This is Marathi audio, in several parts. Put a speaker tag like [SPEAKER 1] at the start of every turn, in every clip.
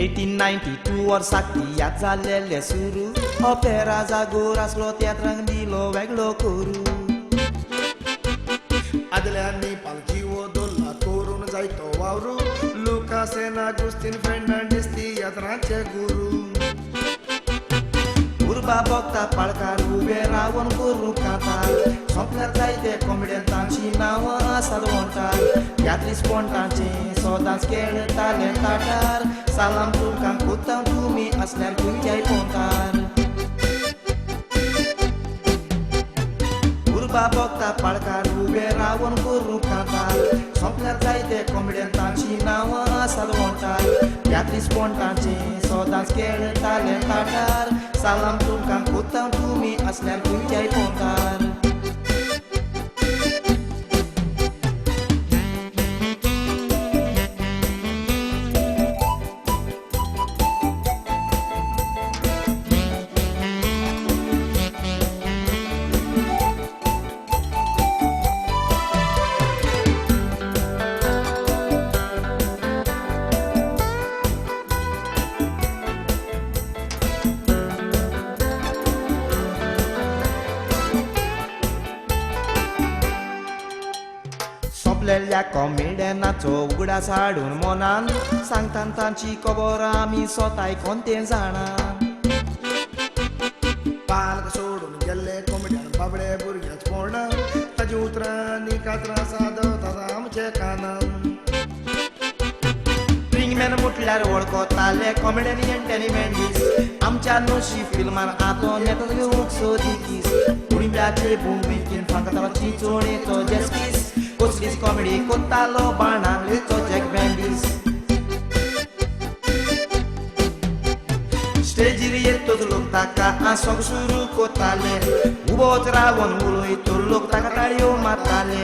[SPEAKER 1] 1892 वर्साक तियात जाल्लेले सुरू ऑपेरा जागोर आसलो त्यात रंग दिलो वेगळो करू
[SPEAKER 2] आदल्यांनी पालखी वदोल्ला करून जायतो वावरू लुकासेना गुस्तीन फेर्नांडीस तियात्राचे गुरू
[SPEAKER 1] उर्बा बोगता पाळकार उबे रावन करू कांतार सोंपल्यार जायते कॉमेडियन तांची नांवां आसात वंटार त्यात रिस्पोंटांचे सोदांच खेळटाले ताटार सालाम तुमकां कोत्तां तुमी आसल्यार खंयच्याय पोंतार उर्बा बोगता पाळकार उबे रावन करू कांतार सोंपल्यार जायते कॉमेडियन तांची नांवां आसात वंटार त्यात रिस्पोंटांचे सोदांच खेळटाले ताटार सालाम तुमकां कोत्तां तुमी आसल्यार खंयच्याय पोंतार सोंपलेल्या कॉमेडियनाचो उगडास हाडून मनान सांगतात तांची खबर आमी स्वताय कोणतें जाणा
[SPEAKER 2] पालक सोडून गेल्ले कॉमेडियन बाबडे भुरग्याच पोरणां ताजी उतरांनी कातरां सादवतात आमचे कानान
[SPEAKER 1] रिंगमॅन म्हटल्यार वळखताले कॉमेडियन एंटरटेनमेंट दीस आमच्या नोशी फिल्मान आतो नेतात घेवंक सोदीस कुणब्याचे भुमिकेन फांकतालो चिंचोणेचो जस्टीस कसलीच कॉमेडी कोत्तालो बाणांचो जॅक बँडीस स्टेजीर येतोच लोक ताका आसोंक सुरू कोत्ताले उबोच रावन उलयतो लोक ताका ताळयो मारताले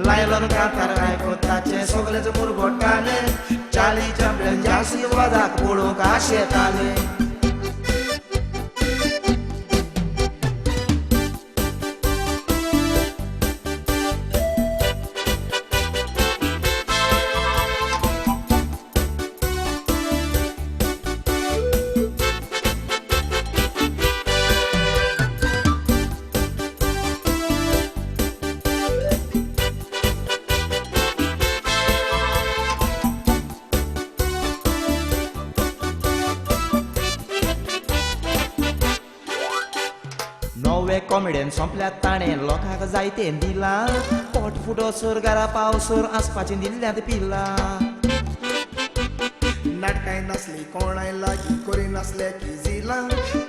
[SPEAKER 1] लायलोन कांतार आयकून ताचे सगळेच मुरगोडटाले चाली चॅम्पियनच्या आशिर्वादाक पळोवंक आशेताले नवे कॉमेडियन सोंपल्यात ताणें लोकांक जायतें दिलां पोट फुटोसर घरा पावसर आसपाचें दिल्ल्यांत पिलां
[SPEAKER 2] नाटकांय नासली कोणाय लागीं करी नासले की जिलां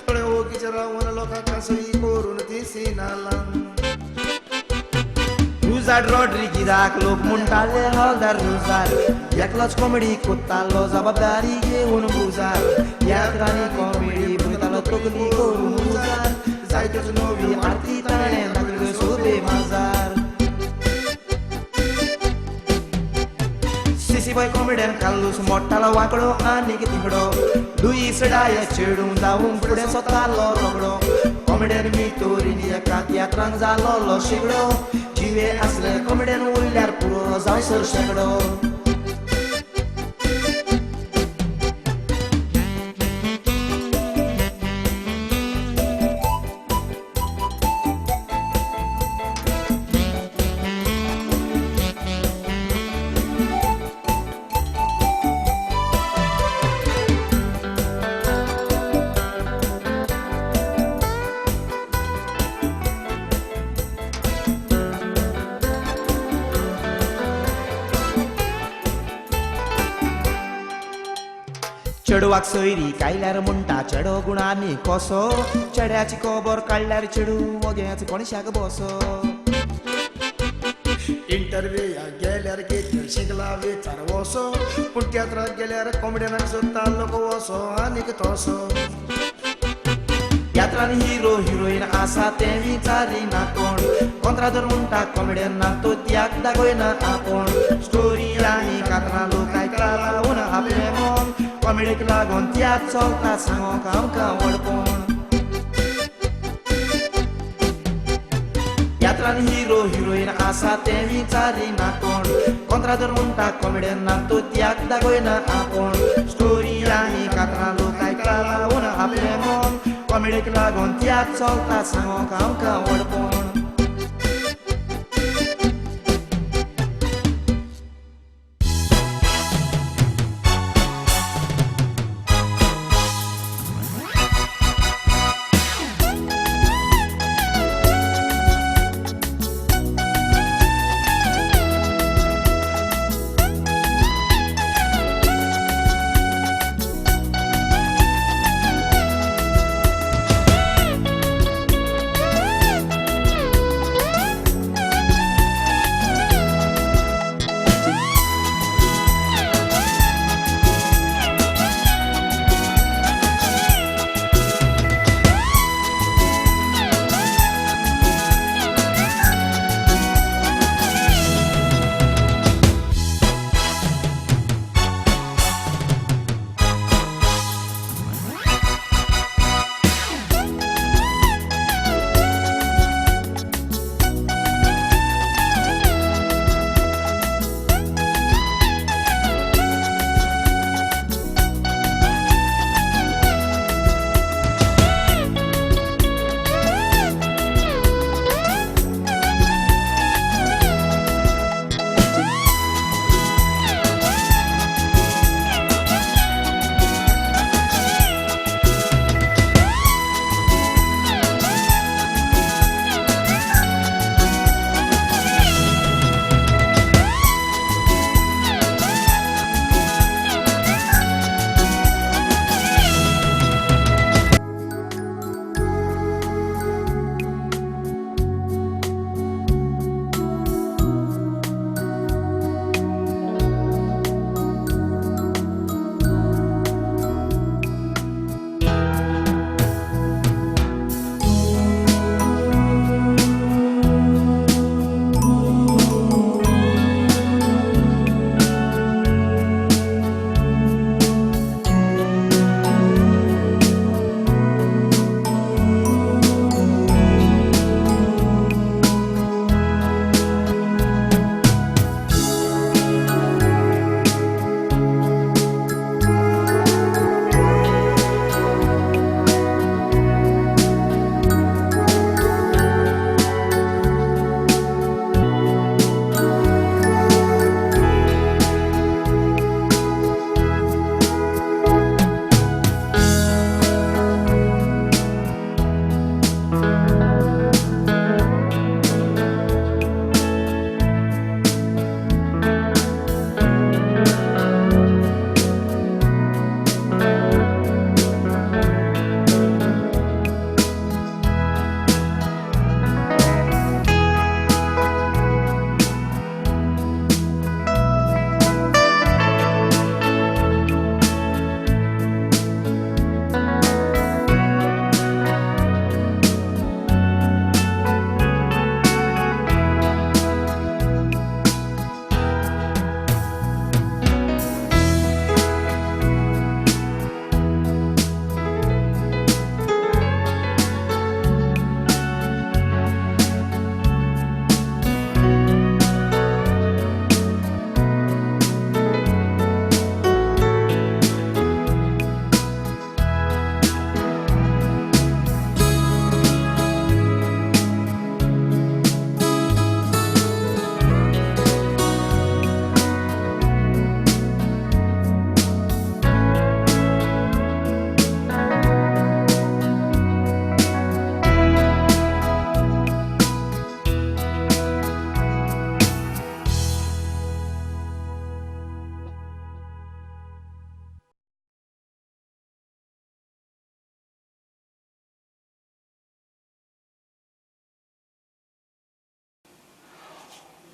[SPEAKER 2] थोडे ओगीचे रावन लोकांक सई करून ती सिनालां
[SPEAKER 1] रुजाड रॉड्रिगीजाक लोक म्हणटाले हलदार रुजार एकलोच कॉमेडी कोत्तालो जबाबदारी घेवन बुजार यात्रांनी कॉमेडी भुरतालो तकली करून उजार जायत्योच नवी आरती ताणें दाखयल्यो सोबे माजार सिसीबॉय कॉमेडियन काल्लूस मोडटालो वांकडो आनीक तिंगडो लुईस डाये चेडूं जावून फुडें सोतालो रोगडो कॉमेडियन मितोरीन एका तियात्रांक जालोलो शेगडो जिवे आसले कॉमेडियन उरल्यार पुरो जावसर शेगडो चेडवाक सोयरी कायल्यार म्हणटा चेडो गुणांनी कसो चेड्याची खबर काडल्यार चेडू वगेच कोणशाक बसो
[SPEAKER 2] इंटरव्यूयाक गेल्यार कितें शिकला विचार वसो पूण तियात्राक गेल्यार कॉमेडियनाक सोदता लोक वसो आनीक तसो
[SPEAKER 1] यात्रान हिरो हिरोईन आसा तें विचारिना कोण कोंत्रादर म्हणटा कॉमेडियनाक तो त्याग दाखयना आपूण स्टोरी आनी कातरां लोक आयकला लावन आपलें मन कॉमेडीक लागून त्याग चलता सांगोंक आमकां वडपूण यात्रान हिरो हिरोईन आसा तें विचारिना कोण कोंत्रादर म्हणटा कॉमेडियनाक तो त्याग दाखयना आपूण स्टोरी आनी कातरां लोक आयकला लावून आपले मन कॉमेडीक लागून त्याग चलता सांगोक आमकां वडपण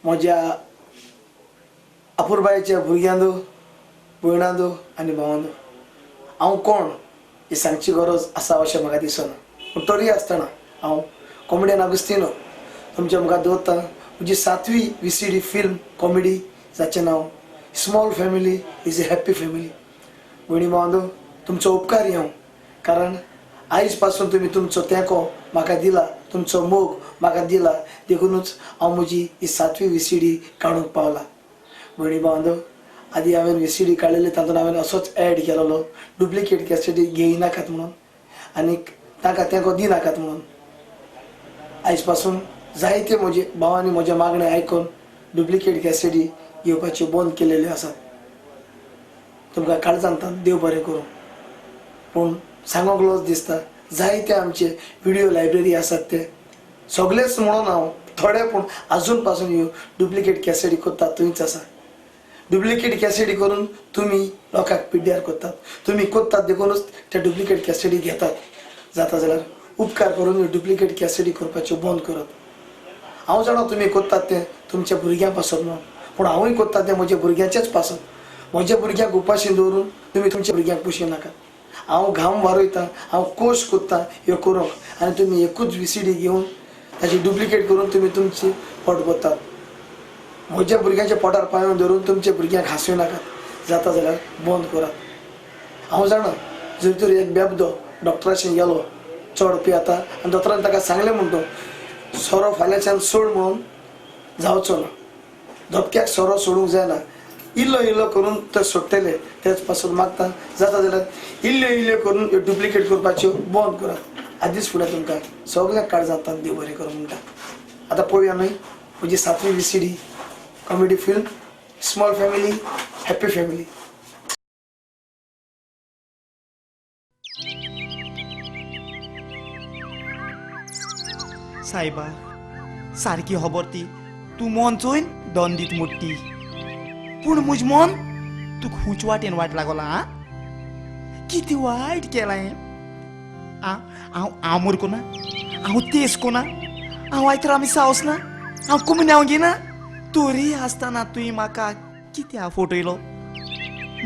[SPEAKER 2] म्हज्या अपुरबायेच्या भुरग्यांदो भयणांदो आनी भावांदो हांव कोण ही सांगची गरज आसा अशें म्हाका दिसना पूण तरी आसतना हांव कॉमेडियन अगस्तिनो तुमच्या मुखार दवरता म्हजी 7वी VCD फिल्म कॉमेडी जाचें नांव small family is a happy family. भयणी भावांदो तुमचो उपकारी हांव कारण आयज पासून तुमी तुमचो तेंको म्हाका दिला तुमचो मोग म्हाका दिला देखूनच हांव म्हजी ही 7वी VCD काडूंक पावला. भयणी भावांदो आधी हांवें VCD काडलेली तातूंत हांवें असोच एड केलेलो डुप्लिकेट कॅसेटी घेयनाकात म्हणून आनीक ताका तेंको दिनाकात म्हणून. आयज पासून जायते म्हजे भावांनी म्हजे मागणे आयकून डुप्लिकेट कॅसेटी घेवपाच्यो बंद केलेल्यो आसात. तुमकां काळजांत देव बरें करूं. पूण सांगोंक लज दिसता जायते आमचे व्हिडिओ लायब्ररी आसात ते सगळेच म्हणून हांव थोडे पूण आजून पासून ह्यो डुप्लिकेट कॅसेटी करतात थंयच आसा. डुप्लिकेट कॅसेटी करून तुमी लोकांक पिड्ड्यार करतात. तुमी कोत्तात देखूनच त्या डुप्लिकेट कॅसेटी घेतात. जाता जाल्यार उपकार करून ह्यो डुप्लिकेट कॅसेटी करपाच्यो बंद करत. हांव जाणा तुमी कोत्तात तें तुमच्या भुरग्यां पासत म्हणून, पूण हांवूय कोत्ता तें म्हज्या भुरग्यांचेच पासत. म्हज्या भुरग्यांक उपाशी दवरून तुमी तुमच्या भुरग्यांक पोशी नाकात. हांव घाम वारयतां, हांव कोश कोत्तां ह्यो करूंक आनी तुमी एकूच VCD घेवन ताची डुप्लिकेट करून तुमी तुमची पोट भरतात. म्हज्या भुरग्यांच्या पोटार पांयोन धरून तुमच्या भुरग्यांक हांसूय नाकात. जाता जाल्यार बंद करात. हांव जाणा जर तर एक बेबदो डॉक्टराशें गेलो चड पियेता आनी दोतोरान ताका सांगलें म्हणटो सोरो फाल्यांच्यान सोड म्हणून जावचो ना. धपक्याक सोरो सोडूंक जायना. इल्लो इल्लो करून ते सोडटले तेच पासून मागता. जाता जाल्यार इल्ल्यो इल्ल्यो करून ह्यो डुप्लिकेट करपाच्यो बंद करात. आदीच फुडें तुमकां सगळ्यांक काळजांत देव बरें करूं म्हणटा. आतां पळोवया न्हय म्हजी 7वी VCD comedy film small family happy family.
[SPEAKER 1] सायबा सारकी खबर ती तूं मन चोयन दंडीत मोट्टी पूण म्हजें मन तुका खूच वाटेन वाट लागला. किती वायट केलां हांव मुरको ना, हांव तेसको ना, हांव आयतर आमी सावस ना, हांव कुमन्याव घेना. तोरी आसतना तुवें म्हाका कित्या फटयलो.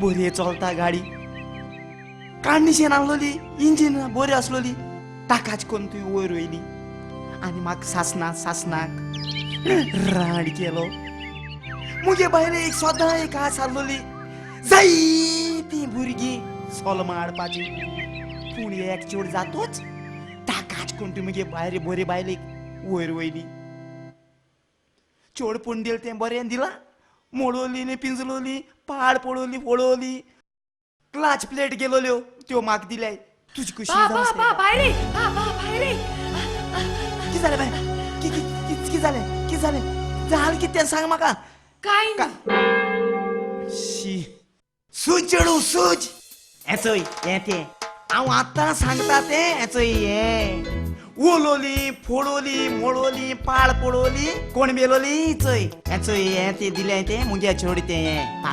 [SPEAKER 1] बरी चलता गाडी, काडणीशेन आहलोली, इंजीन बरी आसलोली, ताकाच करून तुवें वयर वयली आनी म्हाका सासनाक राड केलो. मुगे बायले सदां एक आस आसलोली जायतीं भुरगीं सोलमां हाडपाची. पूण एकचोड जातोच ताकाच करून तुवें मुगे बरे बायलेक वयर वयली. चोड पूण दिलें तें बरें दिलां. मोडोली पिंजलोली, पाड पडोली फोडोली, क्लाच प्लेट गेलोल्यो त्यो म्हाका दिल्याय. तुजी खुशी कितें जालें बाय? कितें जालें जालें कितें तें सांग म्हाका.
[SPEAKER 3] काय
[SPEAKER 1] शी सूज चेडू सूज येचोय हें तें हांव आतां सांगता तें येचोय हें. उलोली फोडोली मोडोली पाड पडोली कोण बेलोली चोय येचोय हें तें दिलें तें मुगे चोड तें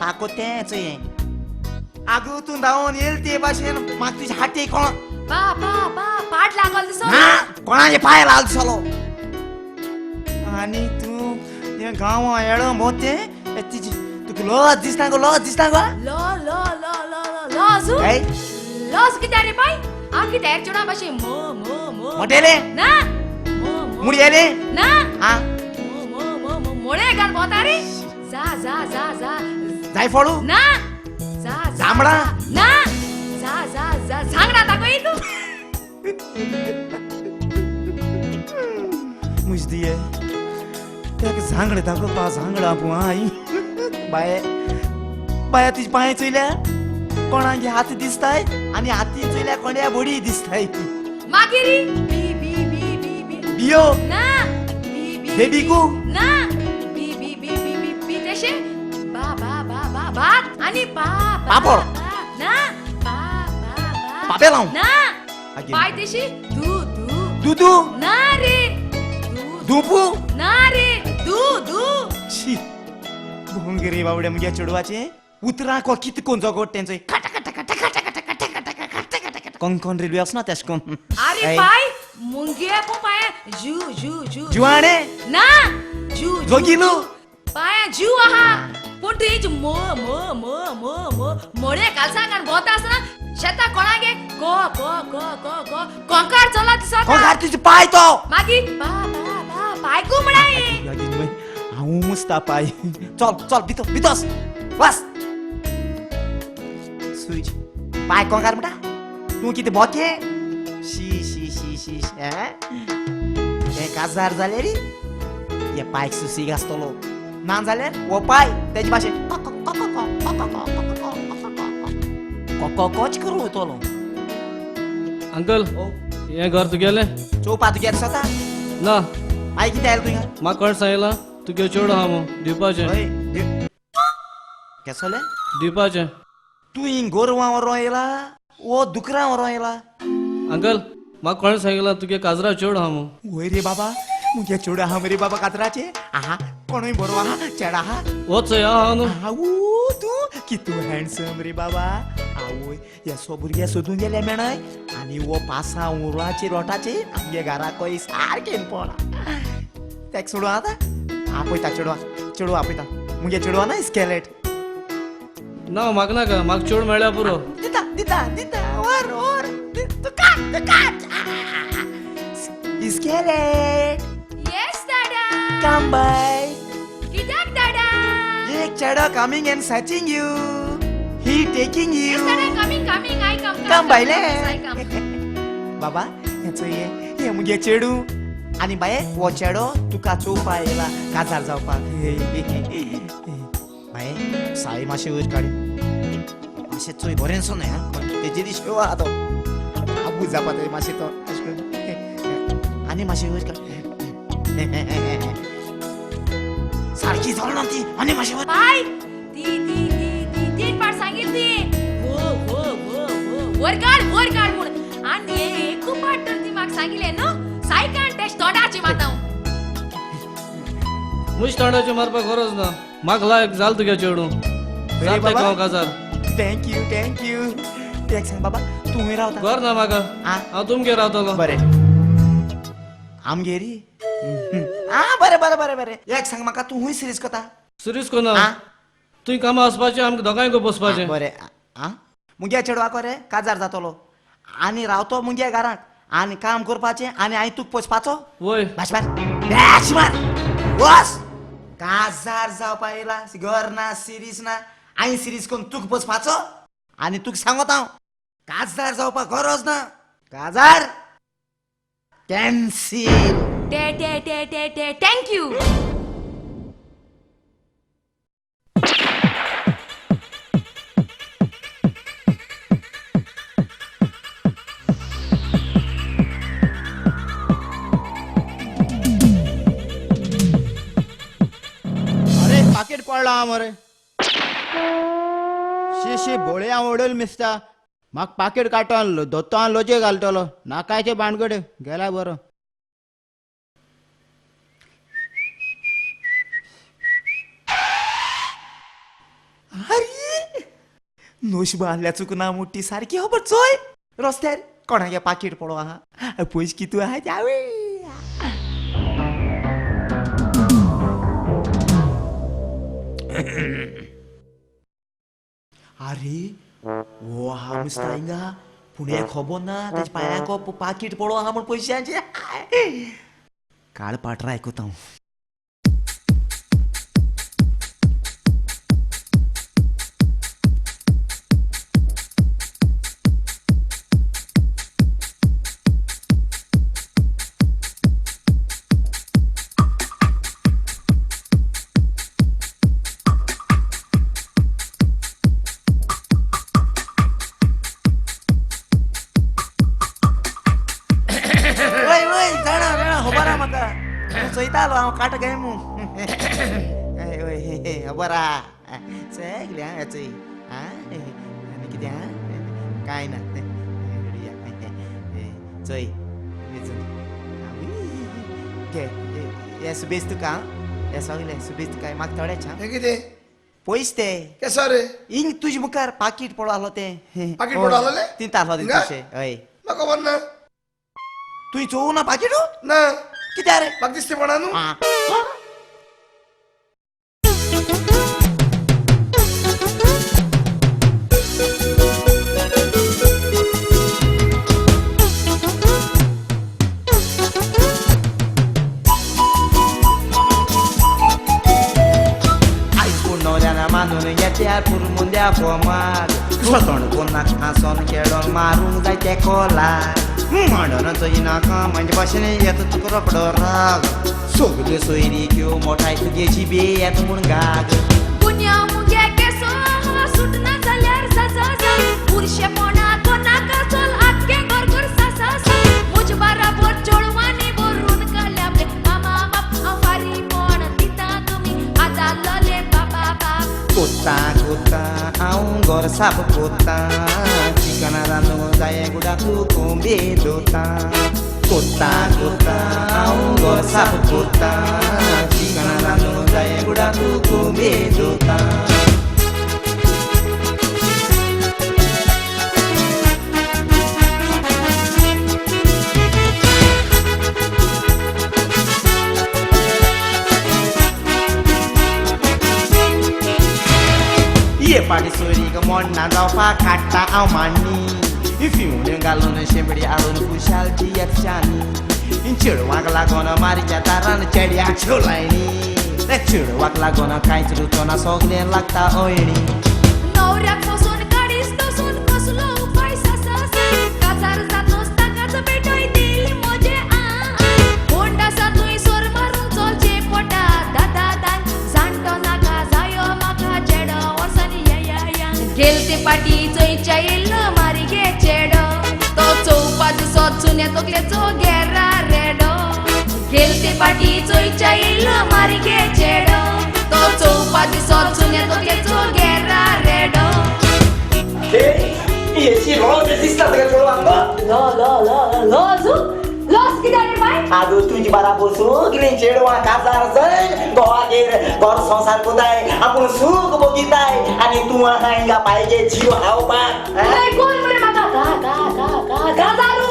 [SPEAKER 1] पाको तें येचोय हें. आगो तूं धांवन येल ते भाशेन म्हाका तुजे हाटी कोण
[SPEAKER 3] पाट लागल दिसो
[SPEAKER 1] कोणाचे पांय लाल दिसलो. आनी तूं हे गांवां येडो मोते तिजी तुका लज दिसना गो
[SPEAKER 3] लो कित्या रे बाय. हांव कित्या एकचोडा भाशे
[SPEAKER 1] मोटेले
[SPEAKER 3] ना
[SPEAKER 1] मुडयेले
[SPEAKER 3] ना
[SPEAKER 1] आ
[SPEAKER 3] मोळे घाल बोता रे. जा जा जा जा
[SPEAKER 1] जाय फोडू
[SPEAKER 3] ना जा
[SPEAKER 1] जांबळा
[SPEAKER 3] ना जा जा जा झांगडा दाखय तू.
[SPEAKER 1] मुजदिये तेका झांगडे दाखोवपा झांगडा आई बाया तुजी पांय चोयल्या कोणागे हात दिसताय आनी हाती चोयल्या कोण्या बडी दिसताय.
[SPEAKER 3] मागिरी बी बी बी बी बी
[SPEAKER 1] बियो
[SPEAKER 3] ना बी बी
[SPEAKER 1] बेबीकू
[SPEAKER 3] ना बी बी बी बी बी बी तेशे बा बा बा बा भात आणि
[SPEAKER 1] पापड
[SPEAKER 3] ना बा बा बा
[SPEAKER 1] पापेलाव
[SPEAKER 3] ना पाय तेशी
[SPEAKER 1] दुदू
[SPEAKER 3] ना रे
[SPEAKER 1] दुपू
[SPEAKER 3] ना रे दू
[SPEAKER 1] शी भोंगरे बावड्या मुगे चेडवाचे उतरा को कित कोण जगोट तेंचोय कोण रेल्वे आसना तेश कोन.
[SPEAKER 3] अरे पाय मुंगे को पाय जू
[SPEAKER 1] जुवाणे
[SPEAKER 3] ना जू
[SPEAKER 1] जोगिलू
[SPEAKER 3] पाय जू आहा पूण तुझी मोडे कालसांग आनी बोता आसतना शेता कोणागे को कोंकार चलत दिसता.
[SPEAKER 1] कोंकार तुजे पाय तो
[SPEAKER 3] मागीर बा पाय को म्हणाय
[SPEAKER 1] हांव मुस्ता पाय. चल भितोस बस सुज पाय कोंकार म्हणटा तूं कितें बोके. शी 1000 जाले रे हे पायक सुसीग आसतलो ना जाल्यार हो पाय तेजे भाशेन कोच करूं वयतलो.
[SPEAKER 4] अंकल हें घर तुगेलें?
[SPEAKER 1] चोवपा तुगे स्वता
[SPEAKER 4] ना
[SPEAKER 1] मागीर कितें आयलें तुवें?
[SPEAKER 4] म्हाका कोण सांगलां तुगे चेडूं आहा म्हणून दिवपाचें.
[SPEAKER 1] केसोलें
[SPEAKER 4] दिवपाचें.
[SPEAKER 1] तूं हिंग गोरवां व्हरों येयला वो दुकरां व्हरों येयला?
[SPEAKER 4] अंकल म्हाका कोण सांगलां तुगे काजरा चेडूं आहा म्हणून.
[SPEAKER 1] वय रे बाबा मुगे चेडूं आहा मरे बाबा कातराचे. आहा कोणूय बरो आहा चेडा आहा.
[SPEAKER 4] होच आहा न्हू.
[SPEAKER 1] आवू तूं कितू हँडसम रे बाबा. आवय येसो भुरगे सोदून गेले मेणाय आनी वो पासा उरवाचे रोटाचे आमगे घरा कोई सारकें पळा. तेक सोडूं आतां आपयता चेडूं आपयता. मुगे चेडूं ना स्केलेट.
[SPEAKER 4] ना म्हाका नाका म्हाका चेडूं मेळ्ळ्या पुरो.
[SPEAKER 1] दिता दिता दिता वर तुका स्केलेट.
[SPEAKER 3] येस दादा.
[SPEAKER 1] Come by.
[SPEAKER 3] कित्याक दादा?
[SPEAKER 1] एक चेडो coming end searching you. He taking you.
[SPEAKER 3] Yes, Dada, coming. I come.
[SPEAKER 1] Come, बायले.
[SPEAKER 3] Yes, I come.
[SPEAKER 1] बाबा हेचो हे मुगे चेडू आनी बाये हो चेडो तुका चोवपा येयला काजार जावपाक. बाये साय मातशें वयर काड. मातशें चोय बरें सो न्हय हा तेजे दीस शेव आहा तो. आबू जावपा थंय मातशें तो अशें करून आनी मातशें वयर काड. सारकी जालना ती आनी मातशें वयर.
[SPEAKER 3] बाय. ती तीन पाट सांगितली ती. वर काढ म्हूण. आनी एक पाट तर ती म्हाका सांगिल्लें न्हू सायकान टेस्ट तोंडाची माताव.
[SPEAKER 4] मुश तोंडाचें मारपाक गरज ना. म्हाका लायक जाल तुगे चेडूं. जाता
[SPEAKER 1] बाबा.
[SPEAKER 4] हांव काजार.
[SPEAKER 1] थँक्यू तेक सांग बाबा तूं हूंय रावता.
[SPEAKER 4] घर ना म्हाका
[SPEAKER 1] आ?
[SPEAKER 4] हांव तुमगे रावतलो.
[SPEAKER 1] बरें आमगेरी. बरें एक सांग म्हाका तूं हूंय सिरीज कोता.
[SPEAKER 4] सिरीस कोना
[SPEAKER 1] आ?
[SPEAKER 4] तुवें कामां वचपाचें आमकां दोगांयक बसपाचें.
[SPEAKER 1] बरें आ मुगे चेडवाको रे काजार जातलो आनी रावतो मुगे घरांत आनी काम करपाचें आनी हांवें तुका पोसपाचो.
[SPEAKER 4] वय
[SPEAKER 1] भाश मार वस. काजार जावपा येयला घर ना सिरीज ना हांवें सिरीज करून तुका पोसपाचो आनी तुका सांगोत हांव काजार जावपाक गरज ना. काजार कॅन्सील.
[SPEAKER 3] टे थँक्यू.
[SPEAKER 5] अरे पाकिट पडला मरे. शी बोळे हांव ओडल मिसता. म्हाका पाकिट काडटलो दोतो हांव लोजे घालतलो. नाकायचे बाणगड गेला बरो.
[SPEAKER 1] अरे नोशबा आहल्या चुकना मोठी सारखी खबर चोय रस्त्यार कोणागे पाकिट पडो आहा पयस कितू आहा त्यावे. अरे वो आहा नुस्ता हिंगा पूण हे खबर ना तेज पांयाक पाकिट पडो आहा म्हण पयशांचे. काळ पाटरा आयकता हांव. चयतालो हांव काट गे मू. बरा सगल्या चय आनी कितें आहा कांय ना. चय घे हे सुबेज तुका हे सगलें सुबेज तुका म्हाका थोडेच
[SPEAKER 2] हे कितें
[SPEAKER 1] पयस ते
[SPEAKER 2] केसो रे
[SPEAKER 1] हिंग तुजे मुखार पाकीट पडो आहलो तें.
[SPEAKER 2] पाकीट पडो आहलोलें?
[SPEAKER 1] तीन आहलो
[SPEAKER 2] हिंगा?
[SPEAKER 1] तशें हय.
[SPEAKER 2] म्हाका खबर ना.
[SPEAKER 1] तुवें चोवू ना पाकीटू
[SPEAKER 2] ना
[SPEAKER 1] कित्या रे?
[SPEAKER 2] म्हाका दिसते पडा न्हू.
[SPEAKER 1] आ. आयज कोण नवऱ्यान मानून येता त्या पुरमुंद्या पोमार सोतोण कोणाक हांसोन खेळोन मारूंक जाय ते कोलार मांडोन चोयनाका म्हणजे भाशेन येता तुका रोकडो राग सगल्यो सोयरी घेव मोठाय तुगेची बे येता म्हूण गाग
[SPEAKER 3] पुण्या मुगे केसो सुटना जाल्यार जासा पुरुषेपणा कोणाका चल आख्खे गोरगोर सासा मुज बराबर चोळवांनी बरून काडल्या आपले मामा बाप आवारी पण दिता कमी आदालले बाबा बाप
[SPEAKER 1] कोत्ता कोत्ता हांव घर साफ कोत्ता चिकना रांदूंक जाय गुडा तूं कोंबे दोता कोत्ता कोत्ता हांव घर साफ कोत्ता चिकना रांदूंक जाय गुडा तूं कोंबे दोता ये पाटी सोयरीक मोडना जावपाक काडटा हांव मांडणी फिवून घालून शेंबडी हाडून खुशालची येतशानी चेडवाक लागून मारीच्या दारान चेड्याक शेवलायणी चेडवाक लागून कांयच रुचोना सगलें लागता अयणी
[SPEAKER 3] नवऱ्याक फसून काडीस तसून कसलो उपाय सासा काजार जातोस ताकाच बेटोय दिली मोजे कोंड आसा तुय सोर मारून चलचे पोटा दादा दान जाणटो नाका जायो म्हाका चेडो वर्सांनी या गेलते पाटी चोयच्या येयल्लो मारी गे चेडो तो चौपा दिसो चुन्या तकलेचो घेरा रेडो गेलते पाटी चोयच्या येयल्लो मारी गे चेडो तो चौपा दिसो चुन्या तकलेचो घेरा रेडो
[SPEAKER 2] याची लॉस दिसतात का चोळवांक
[SPEAKER 3] लॉस किती बाय
[SPEAKER 2] आदू तुझी बराबर सगळी चेडवां काजार जाय घोवागेर घर संसार कोताय आपूण सूख भोगिताय आनी तूं आहा हिंगा पाहिजे जीव हावपाक
[SPEAKER 3] कोण म्हणे म्हाका का जालू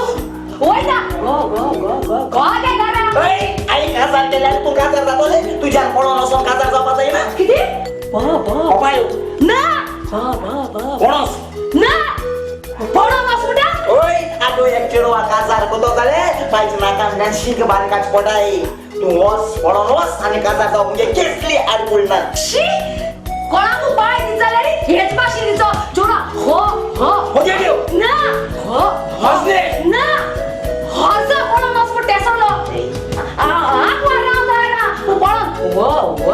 [SPEAKER 3] वयता गो आगे घरा
[SPEAKER 2] आई काजार केल्यार तूं काजार जातोले तुज्यान पळोवन वचोन काजार जावपा जायना
[SPEAKER 3] किती
[SPEAKER 2] बाय
[SPEAKER 3] ना
[SPEAKER 2] कोणस
[SPEAKER 3] ना पळो वासुडा
[SPEAKER 2] ओय आदू एक चेडवा काजार कोतो जाले पाहिजे नाका शीक बारकाच पडाय तूं वस पळोवन वस आनी काजार जावं म्हणजे केसली आड पडना
[SPEAKER 3] शी कोणाक बाय दिसले रे हेच भाषे दिसो जोडा हो
[SPEAKER 2] होजे देव
[SPEAKER 3] ना हो
[SPEAKER 2] हसले
[SPEAKER 3] ना हस पळो वासुड टेसलो वारा जायना पळो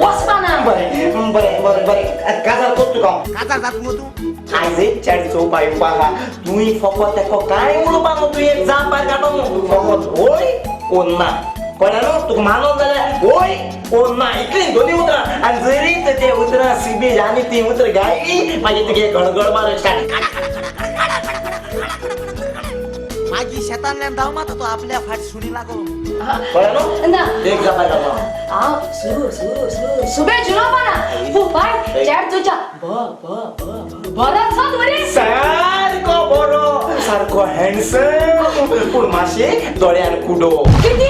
[SPEAKER 3] वसपना
[SPEAKER 2] बरे काजार कोत तुका
[SPEAKER 1] काजार जात मग तू
[SPEAKER 2] आयज चाळीसो उपाय उपाहा तुई फकत तेको काय उडोवपा न्हू तूं एक जाप भायर काडो न्हू फकत होय ओ ना कळ्ळें न्हू तुका मानून जाल्यार होय ओ ना इतलीं दोनी उतरां आनी जरी ते उतरां सिबीज आनी ती उतर गायली मागीर तुगे गडगड मारप स्टार्ट
[SPEAKER 1] मागीर शेतांतल्यान धांव मात तो आपल्या फाट सुणी लागून
[SPEAKER 2] कळ्ळें न्हू
[SPEAKER 3] ना
[SPEAKER 2] एक जाप भायर काडो
[SPEAKER 3] आ सुबे जुलो बना वो बाय चॅट तुझा बरं छत वरी
[SPEAKER 2] सारको बरो सारको हँडसम पूण मातशे दोळ्यान कुडो
[SPEAKER 3] किती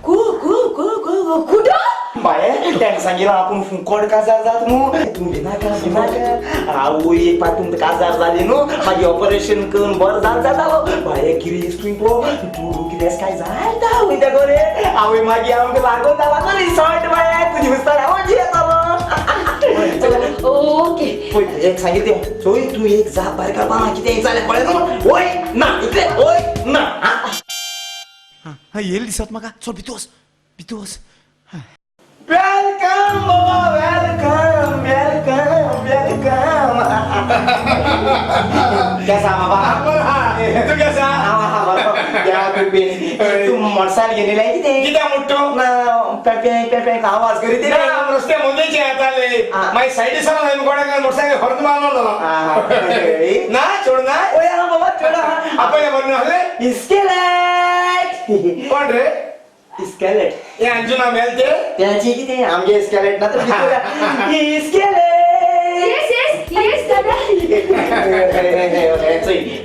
[SPEAKER 3] कुठं
[SPEAKER 2] बाये त्यांनी सांगितलं आपण फुकट काजार जात न्हू तूं भिनाका आवय एक पाटून काजार जाली न्हू मागीर ऑपरेशन करून बरो जातालो बाये गिरेस तुवें पळोव तूं गिरेस काय जाता वयता गो रे आवय मागीर आमकां लागून जाला तो रिसॉर्ट बाये तुजी हुस्तार हांव येतालो
[SPEAKER 3] ओके
[SPEAKER 2] पळय एक सांगितलें चोय तूं एक जाप भायर काडपा ना कितें जालें कळ्ळें न्हू ओय ना इतलें ओय ना
[SPEAKER 1] येयले दिसत म्हाका चल भितू वच
[SPEAKER 2] वेलकम बाबा वेलकम कैसा बाबा
[SPEAKER 6] तू कैसा
[SPEAKER 2] तू मोटरसायकल घेऊन येयला
[SPEAKER 6] कित्याक मुट्टू
[SPEAKER 2] ना पेपे आवाज करीत
[SPEAKER 6] ना रस्ते मुंदेचे येताले मागीर सायडीसान हांवें कोणाक मोटरसायकल खर्च मारलो ना चोड ना
[SPEAKER 2] ओय हा बाबा चोडा
[SPEAKER 6] आपले म्हणून आहले
[SPEAKER 2] इस्केलेट
[SPEAKER 6] कोण रे
[SPEAKER 2] इस्केलेट
[SPEAKER 6] हे अंजुना मेलते
[SPEAKER 2] त्याची कितें आमगे इस्केलेट ना तर इस्केलेट
[SPEAKER 3] येस दादा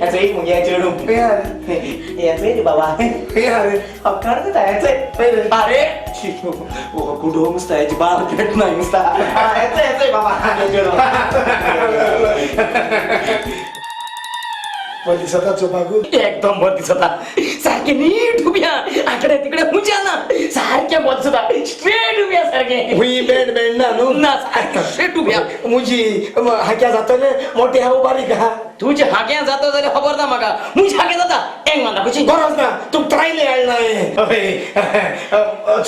[SPEAKER 2] याचंय मुगे चेडू याचंय बाबा अपकार याचंय अरे कुठं नुसता याची बाळ भेट नाही नुसता याचंय बाबा चेडू बरं दिसता चोपाकू
[SPEAKER 7] एकदम बरं दिसता सारखे नीट उभ्या आकडे तिकडे उंच्या ना सारख्या बरं दिसता स्ट्रेट उभ्या सारखे
[SPEAKER 6] हुई बेड बेड ना नु
[SPEAKER 7] ना सारखे स्ट्रेट उभ्या
[SPEAKER 6] मुजी हाक्या जातले मोठे हाव बारीक हा
[SPEAKER 7] तुझे हाग्या जातो जाल्यार खबर ना म्हाका मुझे हाग्या जाता एंग म्हणटा कशी
[SPEAKER 6] गरज ना तू ट्रायले हाडलाय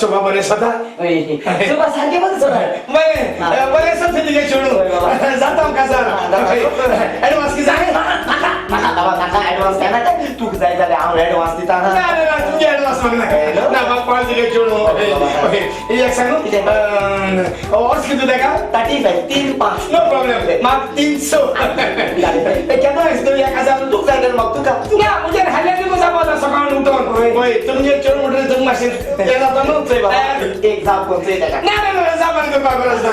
[SPEAKER 6] चोपा बरे सदा
[SPEAKER 7] तुका सारखे बरं दिसता
[SPEAKER 6] बरे बरे सद तुगे चोडू जाता काजार ऍडव्हान्स की जाय
[SPEAKER 7] नाका ऍडव्हान्स काय ना तू जाय जाल्यार हांव ऍडव्हान्स दिता
[SPEAKER 6] तुगे ऍडव्हान्स मागना ना म्हाका कॉल तुगे चोडू एक सांगू ऑर्स कितू तेका
[SPEAKER 7] 35
[SPEAKER 6] नो प्रॉब्लेम म्हाका 300
[SPEAKER 7] केन्ना दिसता ह्या काजार तूं जाय जाल्यार म्हाका तुका
[SPEAKER 6] या म्हणजे हाल्या ती मजा पावता सकाळून उठून होय तुमचे चोड म्हणून जग माशे ते जाता न्हू
[SPEAKER 7] चोय बाबा एक जाप कोण चोय ताका
[SPEAKER 6] ना जापान करपा गरज ना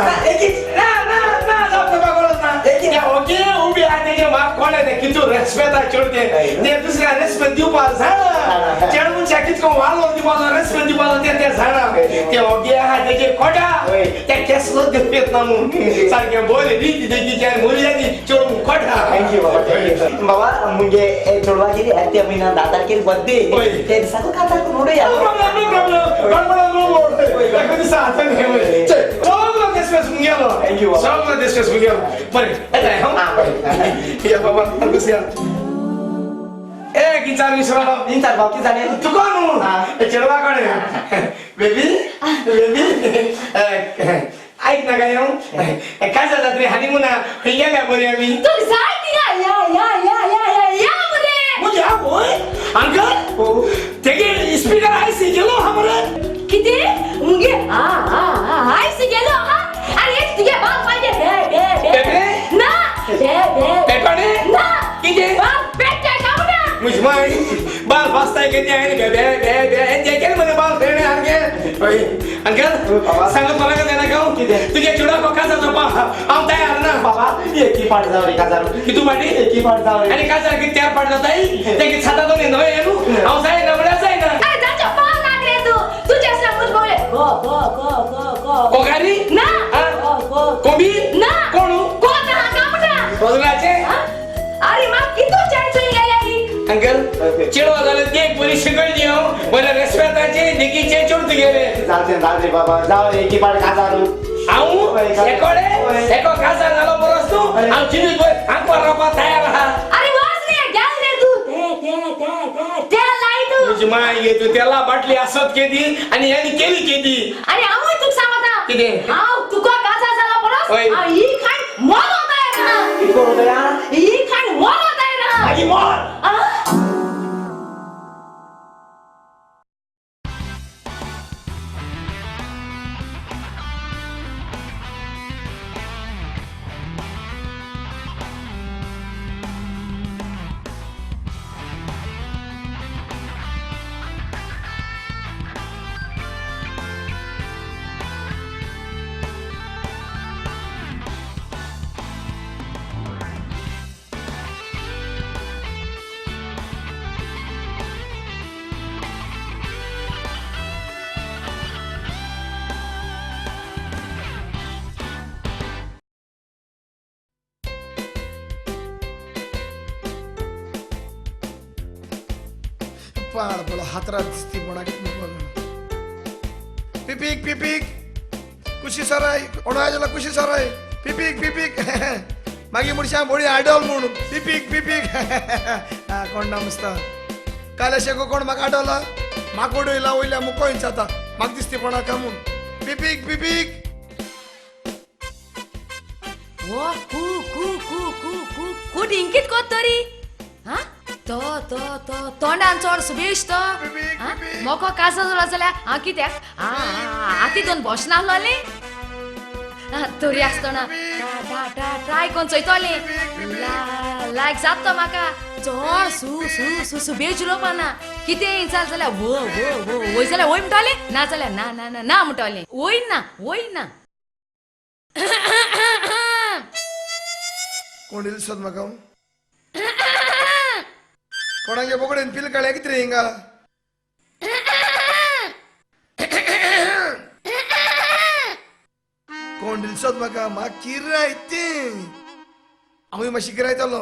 [SPEAKER 6] ना जाप करपा गरज ना त्या ओके उबी आहा तेजे म्हाका कोणे ते कितू रेस्पेक्टा चोडते ते दुसऱ्या रेस्पेक्ट दिवपा जाणा चेड मनशाक कितको वालो दिवपाचो रेस्पेक्ट दिवपाचो ते जाणा ते ओके आहा तेजे खोटा ते केसलो दिवपेत ना म्हणून सारखे बोले रीती देखीच्या मुर्यादी चोड खोटा
[SPEAKER 7] थँक्यू बाबा थँक्यू बाबा म्हणजे चोडवाची त्या महिना 10 तारखेर बर्थडे ते दिसा तू खाता करून उडया
[SPEAKER 6] No problem. Kadi sa atin hewe. Sogla después mungialo. Sogla después mungialo. Bari, eta ham. Ya baba, algo sea. Gitar misra.
[SPEAKER 7] Inter बाकी जाणे
[SPEAKER 6] Tu kono? Chedwa kone. Baby. ऐक ना काय काय झालं तरी हनीमून गेल्या बरी आम्ही
[SPEAKER 3] तू जाय तिला या मध्ये
[SPEAKER 6] मुझे बोय अंकल तेगे स्पीकर आईसी गेलो हमरे
[SPEAKER 3] किती मुंगे हाय से गेलो हा अरे तुझे बाप पाहिजे
[SPEAKER 6] बेबे
[SPEAKER 3] ना
[SPEAKER 6] बेबे
[SPEAKER 3] ना
[SPEAKER 6] किती
[SPEAKER 3] बाप बेटा खाऊ ना
[SPEAKER 6] मुझे माई बाल फास्ता के दिया है बे एंजॉय केलं म्हणे बाल फेणे अंकल सांगत मला का देना खाऊ तुझे चुडा को काचा झोपा आम तयार ना
[SPEAKER 7] बाबा एकी पाट जाऊ रे काजार
[SPEAKER 6] कितू पाटी
[SPEAKER 7] एकी पाट जाऊ रे
[SPEAKER 6] आणि काचा की त्यार पाट जाताई ते की छाता दोन नवे येनु आम साई नबड्या साई ना
[SPEAKER 3] अरे जाचा पाव लाग रे तू जैसा मुझ बोले गो
[SPEAKER 6] कोगारी
[SPEAKER 3] ना
[SPEAKER 6] कोबी
[SPEAKER 3] ना
[SPEAKER 6] कोणू
[SPEAKER 3] को ना कामटा
[SPEAKER 6] रोजगाचे
[SPEAKER 3] अरे मा कितो चॅट चुई गेली
[SPEAKER 6] अंकल चिडवा झालं ते एक बरी शिकळ दियो बरं रेस्पेक्टाचे देखीचे चोडते गेले
[SPEAKER 7] जाऊ रे बाबा जाऊ रे एकी पाट काजार
[SPEAKER 6] आऊ एको कासा झालो बरसतो आऊ चिनी बोय आंको रपा तयार हा
[SPEAKER 3] अरे वास रे गेल रे तू ते लाईट
[SPEAKER 6] तुझी माय घेतो त्याला बाटली असत केली आणि यांनी केली
[SPEAKER 3] अरे आऊ तू सांगता
[SPEAKER 6] किती?
[SPEAKER 3] आऊ तुका काचा झाला परस
[SPEAKER 6] होय.
[SPEAKER 3] ही खाय मोल होता है ना
[SPEAKER 7] इको होतया
[SPEAKER 3] ही खाय मोल होता है ना
[SPEAKER 6] आगी मोर
[SPEAKER 2] पाड बोला हातरात दिसती म्हणा पिपीक खुशी सराय ओढायला खुशी सराय पिपीक मागी मुडशा बोळी आडवल म्हणून पिपीक कोण ना मस्त काल शेको कोण म्हाका आडवला म्हाका उडयला वयल्या मुकोयन जाता म्हाका दिसती पडा कामून पिपीक
[SPEAKER 3] ओ कू डिंकीत कोत तरी हा तो तोंडान चोड सुबेश तो मोको कासा जर जाल्यार हांव कित्याक आती दोन भोशना आहलोली तरी आसतना ट्राय कोन चोयतोली लायक जात तो म्हाका चोड सुबेज उलोवपाना कितें जाल जाल्यार वो वय जाल्यार वय म्हणटोले ना जाल्यार ना म्हणटोले वय ना
[SPEAKER 2] कोण दिसत म्हाका कोणागे बोगडेन पिल काळ्या कितें रे हिंगा कोण दिसत म्हाका किराय ते हांव मातशी गिरायतलो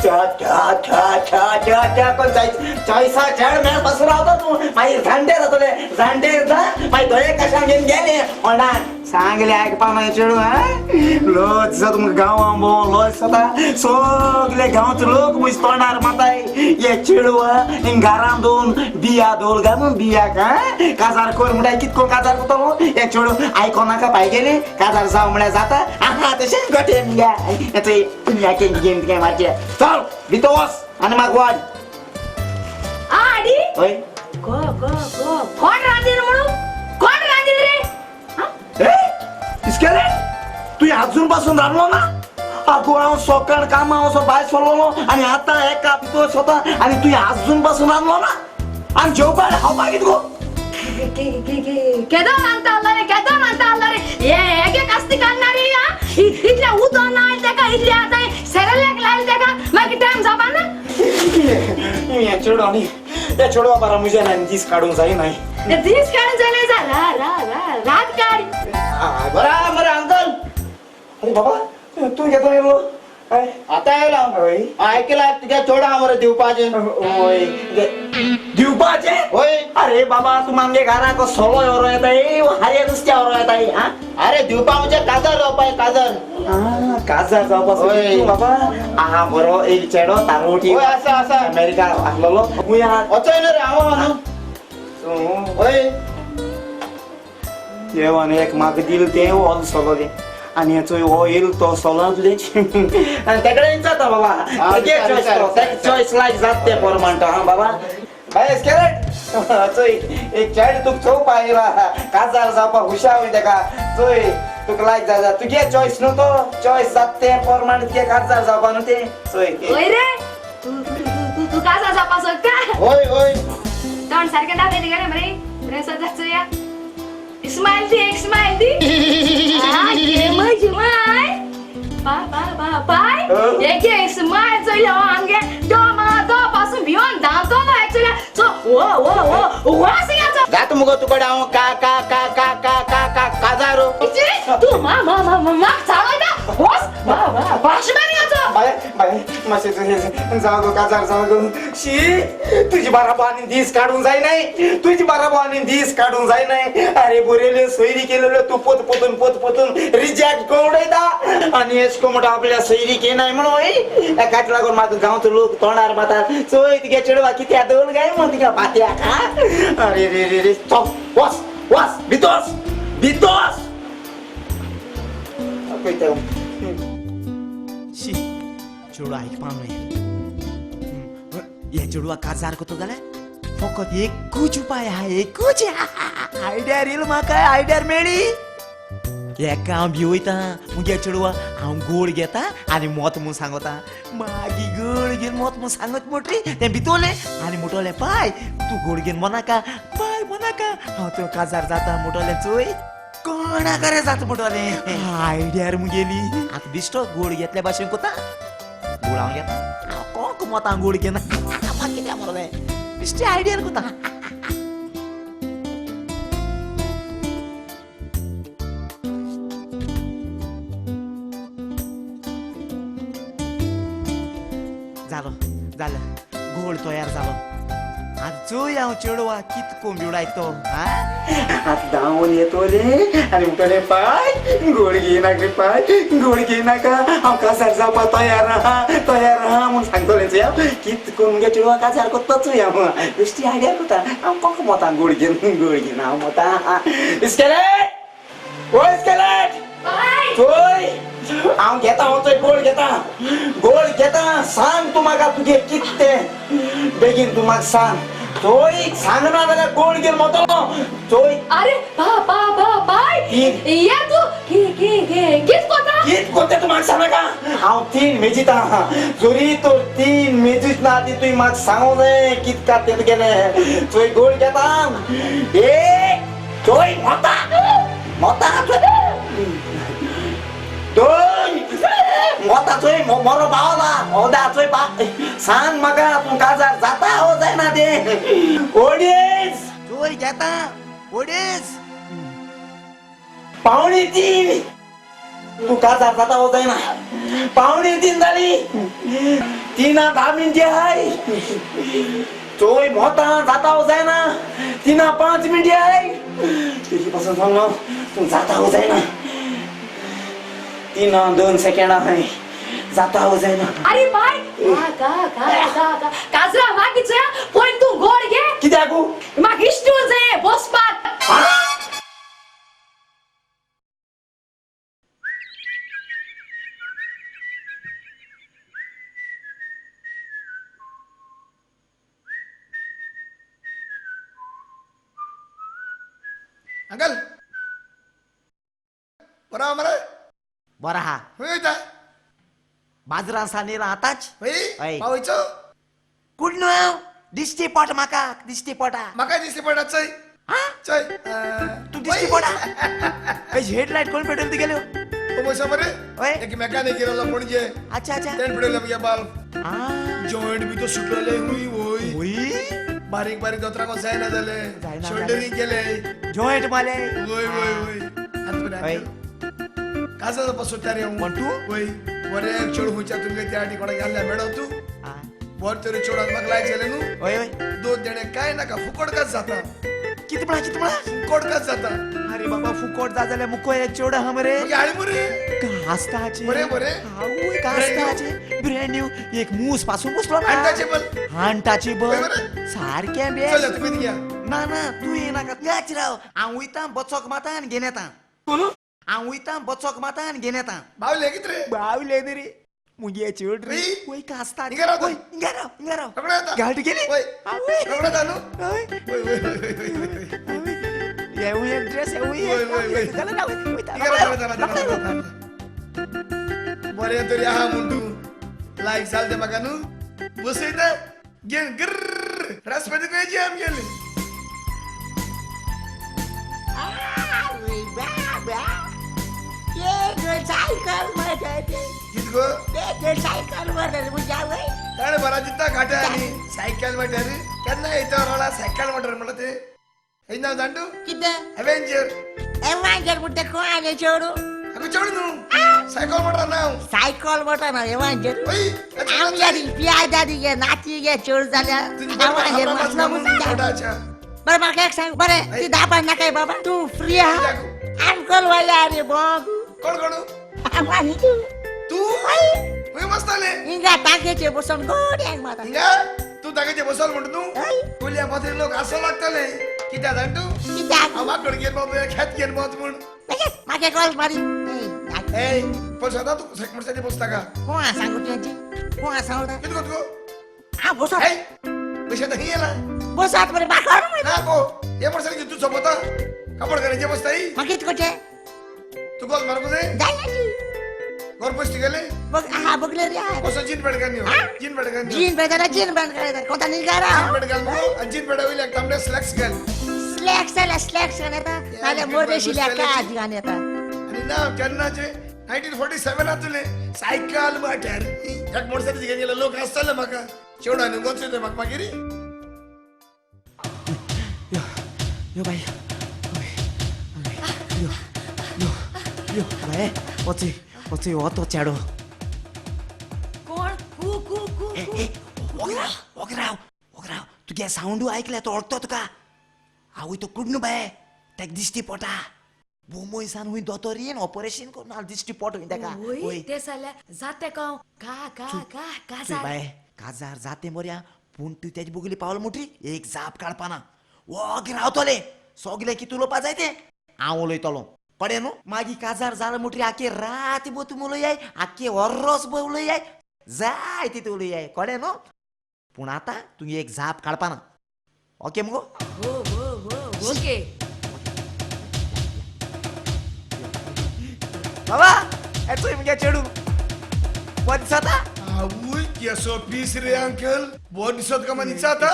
[SPEAKER 5] कोण चॉईसा चढ मॅ बसून राहतो तू माई झांडे जातले झांडे जा माई दोये कशा घेऊन गेले होणार सांगले ऐक पाना चेडू लोक जर तुमका गाव आंबो लोक स्वतः सगळे गावचे लोक मुझ तोंडार माताय ये चेडू घराम दोन बिया दोल घालून बिया का काजार कोर म्हणा कितको काजार करतो ये चेडू ऐको नाका पाहिजे काजार जाव म्हणा जाता आहा तसेच गोटे घ्या याचे पुण्या के गेम काय मारते चल बितोस आणि मग वाढ
[SPEAKER 3] आडी
[SPEAKER 5] होय
[SPEAKER 3] कोण रांधील म्हणून कोण रांधील रे
[SPEAKER 5] इसके रे तू अजून पासून राहलो ना अगो हांव सोकण कामा असो भायर सरलो आणि आता एका पितोस होता आणि तू अजून पासून राहलो ना आणि जेवपाक हांव मागीत गो
[SPEAKER 3] केदो मानता आला रे ये हेगे कास्ती काढणारी इथल्या उदो नाही तेका इथल्या आता सेरलेक लाल तेका मागी टाइम जाबा ना
[SPEAKER 5] या चेडवानी या चेडवा बारा मुजे नाही दिस काढून जाई नाही
[SPEAKER 3] ते दिस काढून जाणे जा रात काढ
[SPEAKER 5] बरं अंकल अरे बाबा तू घेतो येलो
[SPEAKER 8] आता येला ऐकला तुझ्या थोडा आम्हाला दिवपाचे
[SPEAKER 5] होय दिवपाचे
[SPEAKER 8] होय
[SPEAKER 5] अरे बाबा तू मांगे घरा को सोलो एवरो येता ए हरिया नुसत्या एवरो येता ए हा
[SPEAKER 8] अरे दिवपा म्हणजे काजर रोपाय काजर
[SPEAKER 5] काजा जावपासून
[SPEAKER 8] होय.
[SPEAKER 5] तू बाबा आहा बरो एक चेडो तारोटी
[SPEAKER 8] होय असा
[SPEAKER 5] अमेरिका आसलेलो मुया
[SPEAKER 8] अचय ना रे आवा म्हणून होय
[SPEAKER 5] जेवण एक माग दिल ते ऑल सोलो दे आणि याचो हो येईल तो सोलातले आणि तेकडे जाता बाबा चॉईस लायक जात ते पर म्हणतो हा बाबा बाय स्केलेट चोय एक चॅड तुक चौ पाहिला काजार जावपा हुशार होई तेका चोय तुक लायक जा तुगे चॉईस न्हू चॉईस जात ते पर म्हण तुगे काजार जावपा न्हू ते चोय
[SPEAKER 3] होय रे तू कासा जापा का
[SPEAKER 8] होय होय
[SPEAKER 3] तोंड सारखे दाखवते का रे मरे रे सदाच या स्माइल दी माय पाय एक स्माइल चो या अंगे दो पासून भिवून दातो ना एक्चुअली सो वो सिंगाचो
[SPEAKER 8] जात मुगो तुकडे आव का का का का का का का काजारो
[SPEAKER 3] तू मा चालू ना बस पाशमेनियाचो
[SPEAKER 5] बाय मासे जाऊ गो काजार जाऊ गो शी तुझी बाराबानी दिस काढून जाई नाही तुझी बाराबानी दिस काढून जाई नाही अरे बोरेले सोयरी केलेलं तू पोतून रिजेक्ट करून दा आणि एसको मोठा आपल्या सोयरी के नाही म्हणून एकाच लागून माझं गावचं लोक तोंडार मातात सोय तिघे चढवा किती दोन गाय म्हणते का पात्या का अरे रे रे रे स्टॉप वास बितोस शी चेडू ऐकपाक हे चेडवा काजार करतो जाल्यार फकत एकूच उपाय आहा एकूच आयडिया येल म्हाका आयडियार मेळ्ळी एका हांव भिवयता मुगे चेडवा हांव गोड घेता आनी मोत म्हूण सांगता मागी गोड घेवन मोत म्हूण सांगत मोटरी तें भितोले आनी मुटोले पाय तू गोड घेवन मोनाका पाय मोनाका हांव तो काजार जाता मुटोले चोय कोणाक रे जाता मुटोले आयडियार मुगेली आतां दिसतो गोड घेतल्या भाशेन कोता गोड हांव घेता हांव कोण मोता गोड घेना म्हाका कितें म्हणलें बेश्टी आयडियार कोता जालो गोड तयार जालो आज चोय हांव चेडवा कितको बिवडायतो आता धांवून येतो रे आनी म्हणटले पाय गोड घेयनाका रे पाय गोड घेयनाका हांव काजार जावपा तयार आहा म्हूण सांगतलें चोय कितको मुगे चेडवा काजार कोत्ता चोय हांव बेश्टी आयडिया कोता हांव कोंक मोता गोड घेन हांव मोता इस्केलेट ओ इस्केलेट चोय हांव घेता चोय गोड घेता सांग तू म्हाका तुगे कितें बेगीन तू म्हाका सांग चोय सांगना जाल्यार गोड घेवन मोतलो चोय
[SPEAKER 3] अरे बाय ये तू कित कोता
[SPEAKER 5] तू म्हाका सांगनाका हांव 3 मेजिता जोरी तो 3 मेजीत ना ती तुवें म्हाका सांगूं जाय कित का तें गेलें चोय गोड घेता चोय मोता दोन मोता चोय मोरो पावला ओदा चोय पा सांग म्हाका तू काजार जाता हो जायना ते ओडीस चोय घेता ओडीस पावणे 3 तू काजार जाता हो जायना पावणे 3 जाली तिना 10 मिनिटे आहे तोय मोठा जाता हो जाय ना तिना 5 मिनिटे आहे तिच्यापासून सांगलो तू जाता हो जाय ना तिना 2 सेकंड आहे जाता हो जाय ना
[SPEAKER 3] अरे बाय काजरा मागीच पण तू गोड घे
[SPEAKER 5] कित्याक
[SPEAKER 3] माग इष्टून जे बसपात
[SPEAKER 6] अंकल बरा मरे
[SPEAKER 1] बरा हा
[SPEAKER 6] होय ता
[SPEAKER 1] बाजरा सानेला आताच
[SPEAKER 6] होय
[SPEAKER 1] होय.
[SPEAKER 6] पावयचो
[SPEAKER 1] कुठं दिसते पट माका दिसते पटा
[SPEAKER 6] म्हाका दिसली पडा चय
[SPEAKER 1] हा
[SPEAKER 6] चय
[SPEAKER 1] तू दिसते पटा काही हेडलाईट कोण पेटवून गेलो
[SPEAKER 6] पैसा मरे
[SPEAKER 1] होय.
[SPEAKER 6] एक मेकॅनिक गेलो पणजे
[SPEAKER 1] अच्छा अच्छा
[SPEAKER 6] तेन पडले मगे बाल
[SPEAKER 1] हा
[SPEAKER 6] जॉइंट बी तो सुटलेले हुई होय
[SPEAKER 1] होई
[SPEAKER 6] बारीक बारीक दोतराको जायना जाले
[SPEAKER 1] जायना
[SPEAKER 6] शोल्डरिंग केले
[SPEAKER 1] जॉइंट माले
[SPEAKER 6] होय होय होय
[SPEAKER 1] होय.
[SPEAKER 6] कासा पासून तयारी
[SPEAKER 1] पण तू?
[SPEAKER 6] होय बरे चोड हुंच्या तुमगे त्या ठिकाणी घालल्या मॅडम तू
[SPEAKER 1] हा.
[SPEAKER 6] बर तरी चोडाक म्हाका लायक न्हू
[SPEAKER 1] होय होय
[SPEAKER 6] 2 देणे काय नाका फुकटकाच जाता
[SPEAKER 1] किती म्हणा
[SPEAKER 6] फुकटकाच जाता
[SPEAKER 1] अरे बाबा फुकट जा जाल्या मुको एक चोड हमरे
[SPEAKER 6] मगे आळी मरे
[SPEAKER 1] कास्ताचे
[SPEAKER 6] बरे बरे
[SPEAKER 1] हाऊय कास्ताचे ब्रँड न्यू एक मूस पासून बसलो ना
[SPEAKER 6] अनटचेबल
[SPEAKER 1] हांटाची बल
[SPEAKER 6] बरे.
[SPEAKER 1] सारखे बे
[SPEAKER 6] चल तुम्ही घ्या
[SPEAKER 1] ना ना तू ये नाका याच राव हांव वयता बचोक माता आनी घेन येता
[SPEAKER 6] कोण
[SPEAKER 1] हांव वयता बचोक माता आनी घेन येता
[SPEAKER 6] बावले कित रे
[SPEAKER 1] बावले रे मुगे चोड रे
[SPEAKER 6] री.
[SPEAKER 1] वय कास्ता
[SPEAKER 6] हिंगा राव
[SPEAKER 1] वय हिंगा राव
[SPEAKER 6] कपडा आता
[SPEAKER 1] गाठ गेली
[SPEAKER 6] होय
[SPEAKER 1] आवय.
[SPEAKER 6] कपडा तानू
[SPEAKER 1] आवय.
[SPEAKER 6] होय होय होय होय होय
[SPEAKER 1] येऊ एक ड्रेस येऊ
[SPEAKER 6] वय, वय, वय.
[SPEAKER 1] एक चला ना वय, वय,
[SPEAKER 6] हिंगा राव, चला, चला. बरे तरी आहा म्हणटू लायक जाल ते म्हाका न्हू बसयता घेन गिर्र रासपती खंयची आम गेली कित गो ताणे बरा दिता घाट्या आनी सायकल वाट्यार केन्ना येता रोला सायकल वाटर म्हणलं ते हे नाव जाणटू एवेंजर हाका चड न्हू सायकल वाटर नाव
[SPEAKER 8] सायकल बटा ना एवांजर
[SPEAKER 6] ओय
[SPEAKER 8] आमच्यारी पियादारी गे नाची गे चोर जाल्या एवांजर मसला
[SPEAKER 6] मोठाच्या
[SPEAKER 8] बरं मला एक सांग बरं ती दाबा नका बाबा तू फ्री आहा अंकल वाया रे बाबू
[SPEAKER 6] कोण कोण
[SPEAKER 8] आम्हानी तू
[SPEAKER 6] तू होय मस्त आले
[SPEAKER 8] इंगा टाकेचे बसून गोड आहे मला
[SPEAKER 6] हिंगा तू तागेचे बसल म्हणतो तू कोल्या मध्ये लोक असं लागतले कित्या जाणटू
[SPEAKER 8] कित्याक
[SPEAKER 6] आमाकडे गेल बाबा खेत गेल बात म्हण
[SPEAKER 8] मागे कॉल मारी
[SPEAKER 6] ए पण सदा तू सेकमरसाठी बसता का
[SPEAKER 8] कोणा सांगू त्यांची कोणा सांगू
[SPEAKER 6] किती गो
[SPEAKER 8] हा बसा
[SPEAKER 6] ए पैसे तर येला
[SPEAKER 8] बसात बरे बाकर
[SPEAKER 6] ना को ये मरसाली तू सोबता कपड करायचे बसताई
[SPEAKER 8] मग कोचे
[SPEAKER 6] तू गोल मारको दे
[SPEAKER 8] जाय ना जी
[SPEAKER 6] गोर पोस्ट गेले
[SPEAKER 8] बघ हा बघले रे
[SPEAKER 6] कसं जीन पेड करनी जीन पेड करनी
[SPEAKER 8] जीन बेदाना जीन बंद करायचा कोणता निघाला
[SPEAKER 6] जीन पेड घाल मग आणि जीन पेड होईल एक तांबडे स्लॅक्स घाल
[SPEAKER 8] स्लॅक्स करता नाले मोरेशी का आजी गाण्याता
[SPEAKER 6] आणि ना केन्नाचे 1947 आतले सायकल वाट्यार एक मोटरसायकल गेले लोक असताले म्हाका शेवडा न्हू गोंचले म्हाका मागीर
[SPEAKER 1] यो बाई यो बाई ओचे ओचे ओतो चेडो
[SPEAKER 3] कोण कू कू कू
[SPEAKER 1] ओगराव तुगे साऊंड ऐकल्या तो ओळखतो तुका हांव तो कुडनु बाय तेक दिसती पोटा बोमोय सान हुई दोतोरीन ऑपरेशन करून हाल दिसती पोट हुई तेका
[SPEAKER 3] ओय ते साल्या जाते का काजार
[SPEAKER 1] बाय काजार जाते मोऱ्या पूण तू त्याची बुगली पावल मोठी एक जाप काढपाना ओगरावतोले सोगले की तुलो जाय ते हांव उलयतलो कळे न्हू मागीर काजार जाल मोठी आखे रात बोत उलयाय आखे वर्रोस उलयाय जाय तिथे उलयाय कळे न्हू पूण आतां तुगे एक जाप काढपाना ओके मुगो
[SPEAKER 3] हो ओके
[SPEAKER 1] बाबा येतोय मुगे चेडू बरें दिसता
[SPEAKER 6] आवूय केसो पीस रे अंकल बोर दिसत का मनीचा आता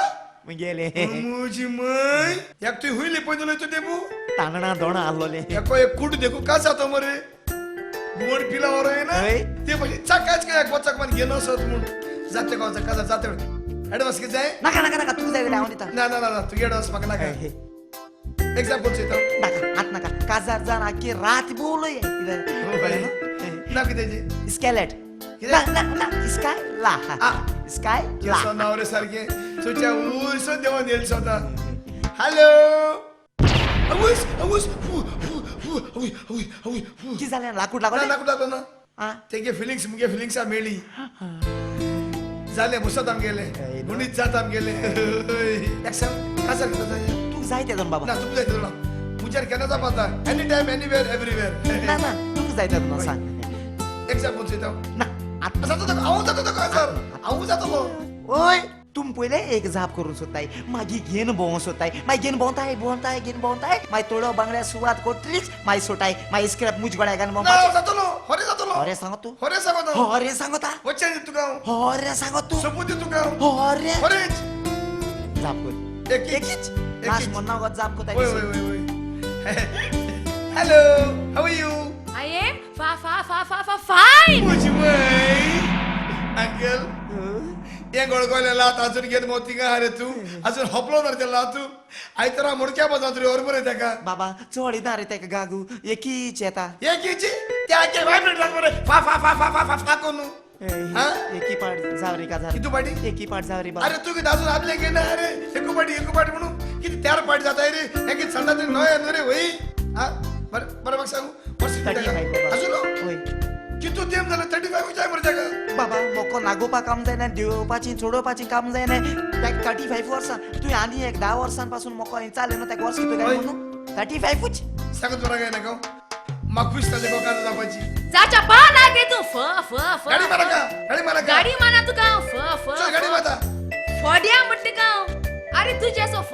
[SPEAKER 1] मुगेले
[SPEAKER 6] मुजी मय एक तू हुईले पयदलो तो देबू
[SPEAKER 1] तांगणा दोणा आल्लोले
[SPEAKER 6] एको एक कुट देखू का जातो मरे बोर पिला वर आहे ना
[SPEAKER 1] होय.
[SPEAKER 6] ते म्हणजे चाकाच काय एक बच्चा मन घेनो असत म्हणून जाते का काजा जाते ऍडव्हान्स किती जाय
[SPEAKER 1] नका तू जाय हांव दिता
[SPEAKER 6] ना ना ना तू ऍडव्हान्स म्हाका नाका एक्झाम्पल येतो
[SPEAKER 1] नाका हात नाका काजार जाण आखे रात बोलय
[SPEAKER 6] ना कितें
[SPEAKER 1] स्केलेट स्काय ला स्काय ला
[SPEAKER 6] केसो नवरे सारखे तुझ्या ऊस देऊन येईल स्वतः हॅलो अवूस अवूस
[SPEAKER 1] किती झाले लाकूड लागला
[SPEAKER 6] ना तेगे फिलिंग्स मुगे फिलिंग्स मेळी झाले मुसताम गेले मुनीत जाताम गेले एक सांग कसं करता
[SPEAKER 1] तू जाय त्यातून बाबा
[SPEAKER 6] ना तू जायचं ना मुझे केनाचा पता एनी टाइम एनीवेअर एव्हरीवेअर
[SPEAKER 1] ना ना तू जाय त्यातून सांग
[SPEAKER 6] एक्झाम्पल देतो
[SPEAKER 1] ना आता
[SPEAKER 6] जातो काय सर आऊ जातो
[SPEAKER 1] ओय तुम पहिले एक झाप करून सोताय मागी घेन बोवं सोताय माय घेन बोवताय माय तोडो बांगड्या सुवात कोट्रिक्स माय सोटाय माय स्क्रॅप मुज गड्या गान
[SPEAKER 6] ना जातो नो
[SPEAKER 1] अरे सांगतो
[SPEAKER 6] होरे सांगतो
[SPEAKER 1] अरे सांगता
[SPEAKER 6] वच्चा तू गाव
[SPEAKER 1] अरे सांगतो
[SPEAKER 6] सपूत तू गाव
[SPEAKER 1] अरे
[SPEAKER 6] होरे
[SPEAKER 1] झाप कर
[SPEAKER 6] एकीच
[SPEAKER 1] लास्ट म्हणना गत झाप कोताय
[SPEAKER 6] ओय hello how are you
[SPEAKER 3] I am fine.
[SPEAKER 6] मुझमय अंकल ये गोळगोळ्या लात अजून घेत मोती का अरे तू अजून हपलो ना त्याला तू आयतरा मुडक्या बजा तरी और बरे त्या
[SPEAKER 1] बाबा चोळी ना रे त्या गागू एकीच येता
[SPEAKER 6] एकीची त्या के वायब्रेट लाग बरे फा फा फा फा फा फा कोनु हा
[SPEAKER 1] एकी पाड जावरी का झाली
[SPEAKER 6] किती पाडी
[SPEAKER 1] एकी पाड जावरी बाबा
[SPEAKER 6] अरे तू की दाजून आदले गे ना अरे एकू पाडी म्हणून किती त्यार पाडी जात आहे रे एकी संडा तरी नय रे होई हा बरं मग सांगू अजून
[SPEAKER 1] होय
[SPEAKER 6] किती देम झालं 35 जाय बरं जागा
[SPEAKER 1] बाबा मोको नागोपा काम जायना देवपाची चोडोपाची काम जायना त्या 35 वर्सां तू आधी एक 10 वर्षांपासून मोको चालले ना त्या वर्ष किती काय म्हणून 35 उच
[SPEAKER 6] सांगत बरं काय नका मागवीस त्याच्या गोकाला जापाची
[SPEAKER 3] जाच्या पा लागे तू फ
[SPEAKER 6] गाडी मारा का
[SPEAKER 3] गाडी माना तू का फ
[SPEAKER 6] चल गाडी माता
[SPEAKER 3] फॉडिया म्हटले का अरे तुझ्या सो फ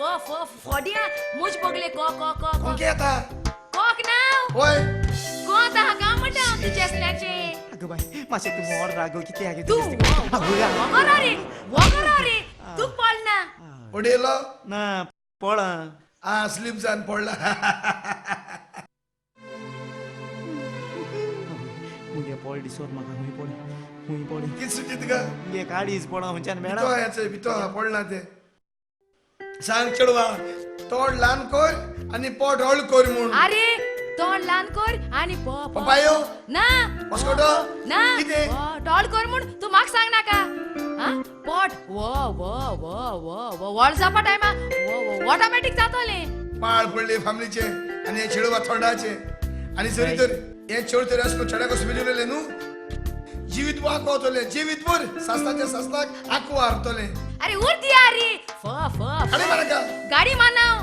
[SPEAKER 3] फॉडिया मुझ बगले को
[SPEAKER 6] ओके आता
[SPEAKER 3] कोक नाव
[SPEAKER 6] होय
[SPEAKER 3] कोणता हा काम म्हणता तुझ्या स्लॅचे
[SPEAKER 1] अगं बाई मासे तू मोर रागव किती आहे
[SPEAKER 3] तू वगरा रे तू पळ ना
[SPEAKER 6] ओडेलो
[SPEAKER 1] ना पळ
[SPEAKER 6] स्लिप जान पडला
[SPEAKER 1] मुगे पळ दिसोर म्हाका हुई पळ
[SPEAKER 6] किती सुचित का
[SPEAKER 1] मुगे काडीच पळ हुंच्यान
[SPEAKER 6] तो
[SPEAKER 1] मेळा
[SPEAKER 6] याचे भितो पडला ते सांग चढवा तोड ल्हान कर आणि पोट हळ कर म्हूण
[SPEAKER 3] अरे तोंड ल्हान कर आणि
[SPEAKER 6] पपायो
[SPEAKER 3] ना
[SPEAKER 6] मस्कोटो
[SPEAKER 3] ना
[SPEAKER 6] किते
[SPEAKER 3] टॉल कर म्हूण तू म्हाका सांग नाका हा पोट वॉल जापा टायमा ऑटोमॅटिक जातले
[SPEAKER 6] पाळ पडले फॅमिलीचे आणि हे चेडवा थोडाचे आणि जरी तर हे चेड तरी असलो चढा कसं मिळवलेले न्हू जीवित वाकवतले जीवित वर सासनाच्या सासनाक आकू हारतले
[SPEAKER 3] अरे उरती यारी
[SPEAKER 6] गाडी मारा का
[SPEAKER 3] गाडी मानाव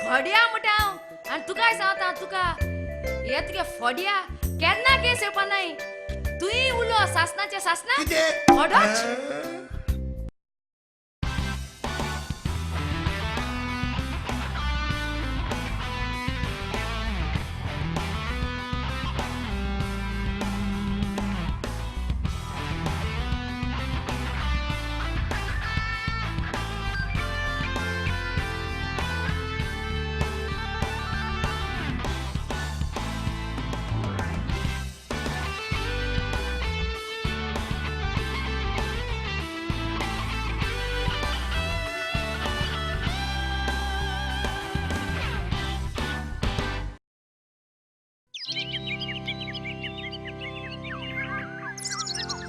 [SPEAKER 3] फड्या मुटाव आणि तू काय सांगता तुका येत गे फड्या केन्ना केस येवपा नाही तुई उलो सासनाच्या सासना
[SPEAKER 6] किते
[SPEAKER 3] फडच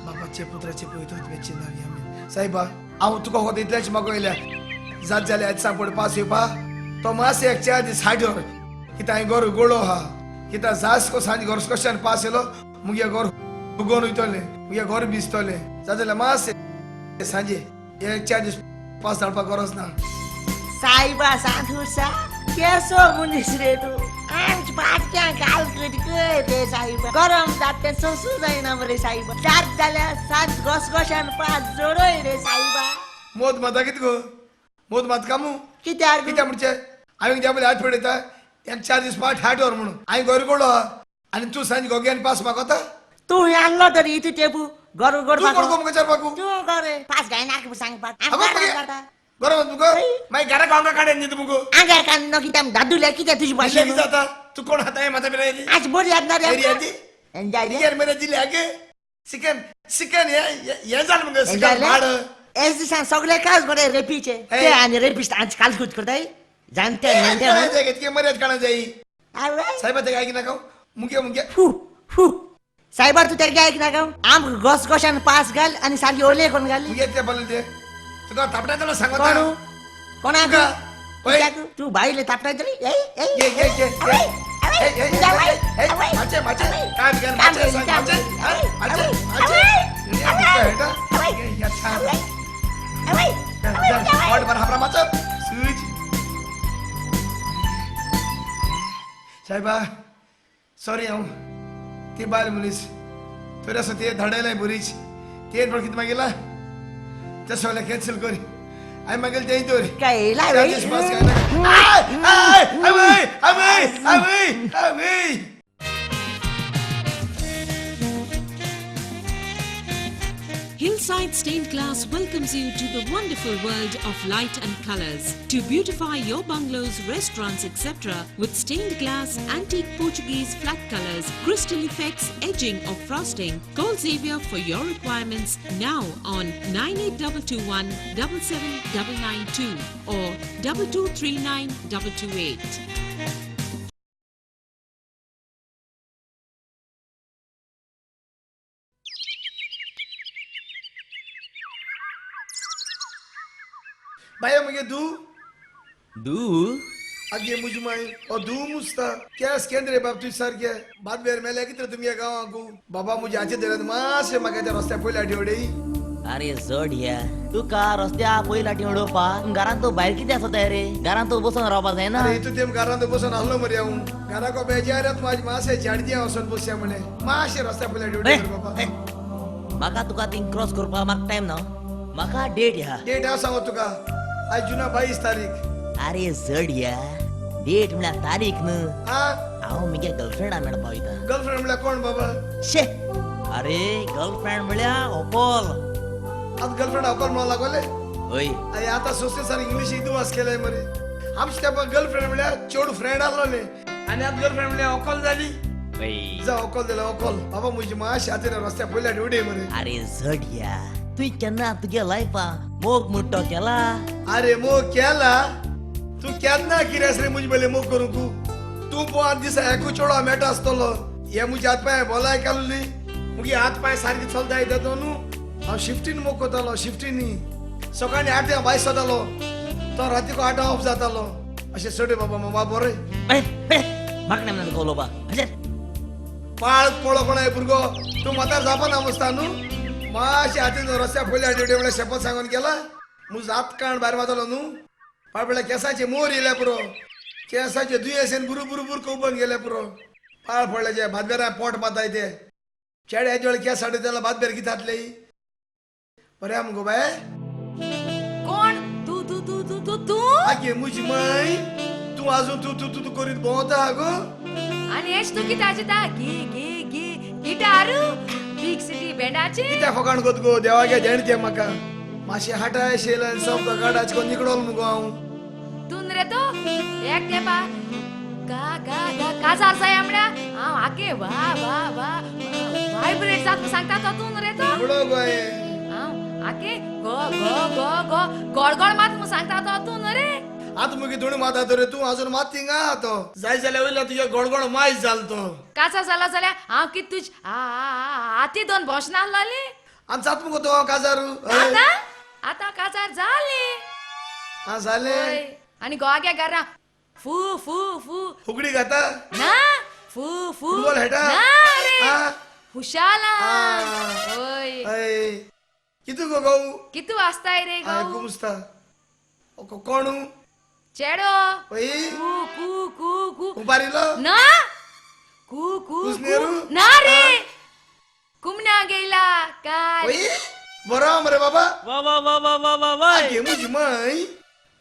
[SPEAKER 6] बापाचे पुत्राचे पळयत वेची नावी आमी साहेबा हांव तुका हो इतल्याच मागयल्या जात जाले आज सांपड पास येवपा तो मासे एक चार दीस हाड्योर कित्या हांवें गोर गोळो हा कित्या जास को सांज गोर क्वेश्चन पास येलो मुगे गोर उगोन वयतले मुगे गोर भिजतले जाल्यार मासे सांजे एक चार दीस पास धाडपाक गरज ना
[SPEAKER 8] साईबा साधूसा केसो मुनीस रे तू आमची पाटक्या गाल कट रे साईबा गरम जाते सोसू जायना मरे साईबा चार जाल्या सांज घसघशान पाच जोडोय रे साईबा
[SPEAKER 6] मोद माता कित गो मोद मात कामू
[SPEAKER 8] कित्यार
[SPEAKER 6] कित्या म्हणचे हांवें त्या आठ पडयता एक चार दीस पाठ हाड्योर म्हणून हांवें गोर गोळो हा आनी तू सांज गोग्यान पास मागता
[SPEAKER 8] तू आणलो तरी इथे टेबू गरू गोड
[SPEAKER 6] तू कोण कोण विचारपाकू
[SPEAKER 8] तू करे पाच गाय नाक सांग पाट
[SPEAKER 6] बरोबर मुगो मागीर घरा गांवका काडेन न्ही मुगो
[SPEAKER 8] आंगार कान नो कित्या दादूल्या कित्या तुझी भाषा
[SPEAKER 6] कितें जाता तू कोण खाता हे माता बिरायली
[SPEAKER 8] आज बरी आदनार
[SPEAKER 6] एरियाची
[SPEAKER 8] एन्जॉय
[SPEAKER 6] इयर मेरे दिले आगे चिकन चिकन हे जाल मुगो चिकन भाड
[SPEAKER 8] एस दिसान सगळे काज बरे रेपीचे ते आणि रेपिस्ट आज काल खुद करताय जानते नेंते
[SPEAKER 6] कितके मर्याद काढा जाई
[SPEAKER 8] अरे
[SPEAKER 6] साहेब ते काय की नका मुगे मुगे
[SPEAKER 8] फू फू सायबार तू तेगे ऐक ना गाव आम गोस गोशान पास घाल आणि सारखी ओले कोण घाली
[SPEAKER 6] तुगे ते बोल ते तुका थापटायला सांगत
[SPEAKER 8] कोण कोणा
[SPEAKER 6] तुका होय
[SPEAKER 8] तू बाईले तापटाय तरी
[SPEAKER 6] ये माचे माचे काय बिगर माचे सांग माचे और बर हमरा माचे सूज साहेबा सॉरी हांव ती बायल मनीस तर असं ते धाडायला बरीच ते वळखीत मागेला त्या सगळ्या कॅन्सल करी आय मागेल ते दोरी
[SPEAKER 8] काय ला
[SPEAKER 6] चार्जेस पास काय
[SPEAKER 9] Hillside Stained Glass welcomes you to the wonderful world of light and colors. To beautify your bungalows, restaurants, etc. with stained glass, antique Portuguese flat colors, crystal effects, edging or frosting, call Xavier for your requirements now on 98221 77992 or 2239 228.
[SPEAKER 6] भाई मुझे दू
[SPEAKER 1] आगे मुझ माई और दू मुस्ता क्या केंद्र बाप तू सर क्या बाद बेर मेले कितने तुम ये गाँव आगू बाबा मुझे आचे देरत माँ से मगे ते रस्ते पोला डिवडे
[SPEAKER 8] अरे जड या तू का रस्त्या पहिला ठेवडो पा घरात तो बाहेर किती असत रे घरात तो बसून राहत आहे ना
[SPEAKER 1] अरे तू तेम घरात बसून हल्लो मरे आऊं घरा को बेजारत माझ माँ से झाड़ दिया औसत बसया मने माँ से रस्ते पोला डिवडे बाबा
[SPEAKER 8] माका तुका तीन क्रॉस करपा माक टाइम ना माका डेट या
[SPEAKER 1] डेट हांव सांगो तुका आज जुना 22 तारीख
[SPEAKER 8] अरे जड या डेट म्हणल्या तारीख न
[SPEAKER 1] हाँ
[SPEAKER 8] हांव मगे गर्लफ्रेंड मेळपाक वयता
[SPEAKER 1] गर्लफ्रेंड म्हणल्या कोण बाबा
[SPEAKER 8] शे अरे गर्लफ्रेंड म्हणल्या अकोल
[SPEAKER 1] आज गर्लफ्रेंड अकोल म्हणून लागले
[SPEAKER 8] ओय
[SPEAKER 1] अरे आता सोसे सर इंग्लिश इतू वास केलाय मरे आमच्या त्या गर्लफ्रेंड म्हणल्या चोड फ्रेंड आलो ने आणि आज गर्लफ्रेंड म्हणल्या अकोल झाली जा अकोल दिला अकोल बाबा मुझी माँ शाते रस्त्या पहिल्या डिवडे मरे
[SPEAKER 8] अरे जड या तू केन्ना तुगे लायफा मोग मुट्टो केला
[SPEAKER 1] अरे मो केला तू केन्ना किरेस रे मुझे पहिले मोग करू तू पांच दिसा एकू चोडा मेटा आसतलो हे मुझे हात पाय बोलाय कालली मुगे हात पाय सारखी चलता येता न्हू हांव शिफ्टीन मोग कोतालो शिफ्टीनी सकाळी 8 ते 22 जातालो तो रातीको 8 ऑफ जातालो अशें सोडे बाबा मामा बरे
[SPEAKER 8] म्हाका नेमना कवलो बा
[SPEAKER 1] पाळ पळो कोण आहे भुरगो तू म्हातार जापा ना मस्ता न्हू मातशें हातीन रस्त्या पयल्या डेडे म्हणल्यार शपथ सांगून गेला मुज हात काण भायर मारतलो न्हू पाळपळ्या केंसाचे मोर येयल्या पुरो केंसाचे दुयेंसेन बुरू बुरू बुरू कोबन गेले पुरो पाळ पडल्याचे भातबेरा पोट माताय ते चेडे हेजे वेळी केंस साडे त्याला भातबेर कितातले बरें आमगो बाय
[SPEAKER 3] कोण तू तू तू तू तू तू
[SPEAKER 1] आगे मुजी माय तू आजून तू तू तू तू करीत भोंवता गो
[SPEAKER 3] आणि हेच तू किती आचिता गी गी गी गिटार बिग सिटी बँडाची
[SPEAKER 1] कित्या फकाण कोत गो देवागे जाणते म्हाका मातशें हाटाय शेलन सोप गाडाच कोण निकडोल मुगो हांव
[SPEAKER 3] तून रे तो एक ते पा का का का काजार जाय आमड्या हांव आके वा वा वा व्हायब्रेट जात सांगता तो तून रे तो
[SPEAKER 1] बडो गोय
[SPEAKER 3] हांव आके गो गो गो गो गडगड मात मु सांगता तो तून रे
[SPEAKER 1] आता मुगे दोन माता तर तू अजून मात थिंगा तो जाय जाल्यार वयला तुझ्या गडगड मायज जाल तो
[SPEAKER 3] काचा जाला जाल्यार हांव कित तुज आती दोन भोशना लाली
[SPEAKER 1] आम जात मुगो तो काजारू
[SPEAKER 3] आता आता काजार जाले
[SPEAKER 1] हा जाले
[SPEAKER 3] ओय आणि गोग्या घरा फू फू फू
[SPEAKER 1] फुगडी घाता
[SPEAKER 3] ना फू फू
[SPEAKER 1] फुटबॉल हेटा
[SPEAKER 3] ना रे
[SPEAKER 1] हा
[SPEAKER 3] हुशाला
[SPEAKER 1] हा.
[SPEAKER 3] ओय
[SPEAKER 1] अय कितू गो गऊ
[SPEAKER 3] कितू वाजताय रे
[SPEAKER 1] आय
[SPEAKER 3] गो
[SPEAKER 1] कुमस्ता कोणू
[SPEAKER 3] चेडो
[SPEAKER 1] ओय
[SPEAKER 3] कू कू कू कू
[SPEAKER 1] उपारिलो
[SPEAKER 3] ना कू कू
[SPEAKER 1] कुसनेरू?
[SPEAKER 3] कू ना रे कुमना गेला काय
[SPEAKER 1] ओय बरो मरे बाबा
[SPEAKER 4] वा वा वा वा वा वा वा
[SPEAKER 1] आगे मुजी माय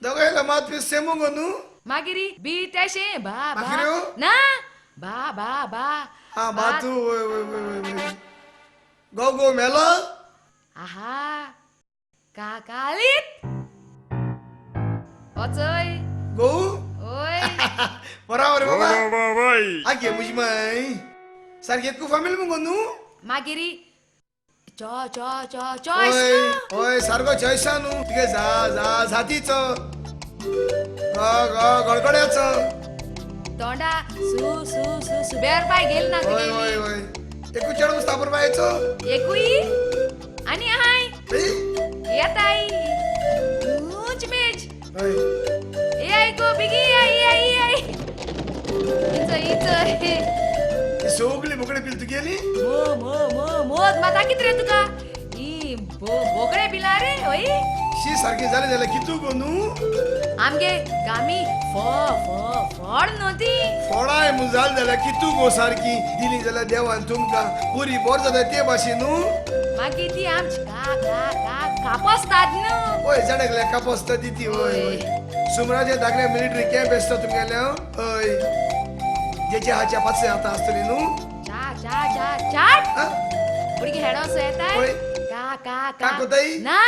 [SPEAKER 1] दोगायला मात पे सेमो गो न्हू
[SPEAKER 3] मागिरी बी तशे बा बा
[SPEAKER 1] मागिऱ्यो?
[SPEAKER 3] ना बा बा बा
[SPEAKER 1] हा बातू ओय ओय ओय ओय गो गो मेलो
[SPEAKER 3] आहा काकालीत ओचोय
[SPEAKER 1] गो
[SPEAKER 3] ओय
[SPEAKER 1] बरो मरे बाबा आगे मुजी माय सारखे कु फॅमिली मुगो न्हू
[SPEAKER 3] मागिरी चो चो चो
[SPEAKER 1] ओय
[SPEAKER 3] चॉईस
[SPEAKER 1] ओय सारको चॉयसा न्हू तुगे जा जा जातीचो ग ग गडगड्याचो
[SPEAKER 3] तोंडा सु सु सु सुबेर पाय गेल ना
[SPEAKER 1] ओय
[SPEAKER 3] तुगे
[SPEAKER 1] ओय ओय
[SPEAKER 6] एकू चढून स्थापूर पाहायचो
[SPEAKER 3] एकूई आणि हाय येत आई ऊंच मेज ए आई को बिगी आई आई आई इच
[SPEAKER 6] सगळी बोकडे पिल तू गेली
[SPEAKER 3] मो मो मो मोद माता कित रे तुका ई बोकडे पिला रे होई
[SPEAKER 6] शी सारखी झाले झालं कितू कोणू
[SPEAKER 3] आमगे गामी फॉड नव्हती
[SPEAKER 6] फोडाय मुजाल झाल्या कितू गो सारखी दिली जाल्यार देवान तुमका पुरी बोर जाता ते भाशेनू
[SPEAKER 3] मागी ती आमची का कापसतात न्हू
[SPEAKER 6] ओय जणकल्या कापसता दिती होय होय सुमराजे दागड्या मिलिटरी कॅम्प असता तुमगेल्या होय जेचे हाच्या पाचशे आता असतली न्हू
[SPEAKER 3] चाट
[SPEAKER 6] हा?
[SPEAKER 3] बुडगी हेडोस येताय
[SPEAKER 6] होय. का कोताई?
[SPEAKER 3] ना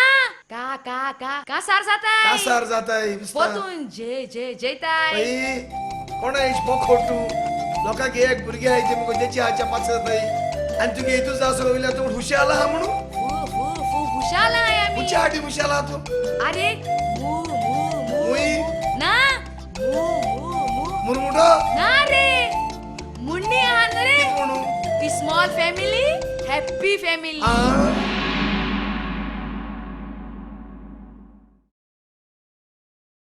[SPEAKER 3] का सार जाताय
[SPEAKER 6] कासार जाताय
[SPEAKER 3] पोतून जयताय
[SPEAKER 6] बाई कोणा इच पोखोटू लोकांक एक भुरगे आहाय ते मग जेचे हाच्या पाचशे जाताय आणि तुगे इतूच असो वयल्या तू हुशाला हा म्हणून
[SPEAKER 3] फू हुशाला आहे आम्ही
[SPEAKER 6] हुच्या हाटी हुशाला तू
[SPEAKER 3] अरे मू
[SPEAKER 6] मुई
[SPEAKER 3] ना मू
[SPEAKER 6] मुरमुडो
[SPEAKER 3] ना रे मुन्नी आहात रे
[SPEAKER 6] कित म्हणू
[SPEAKER 3] ती स्मॉल फॅमिली हॅपी फॅमिली
[SPEAKER 6] आ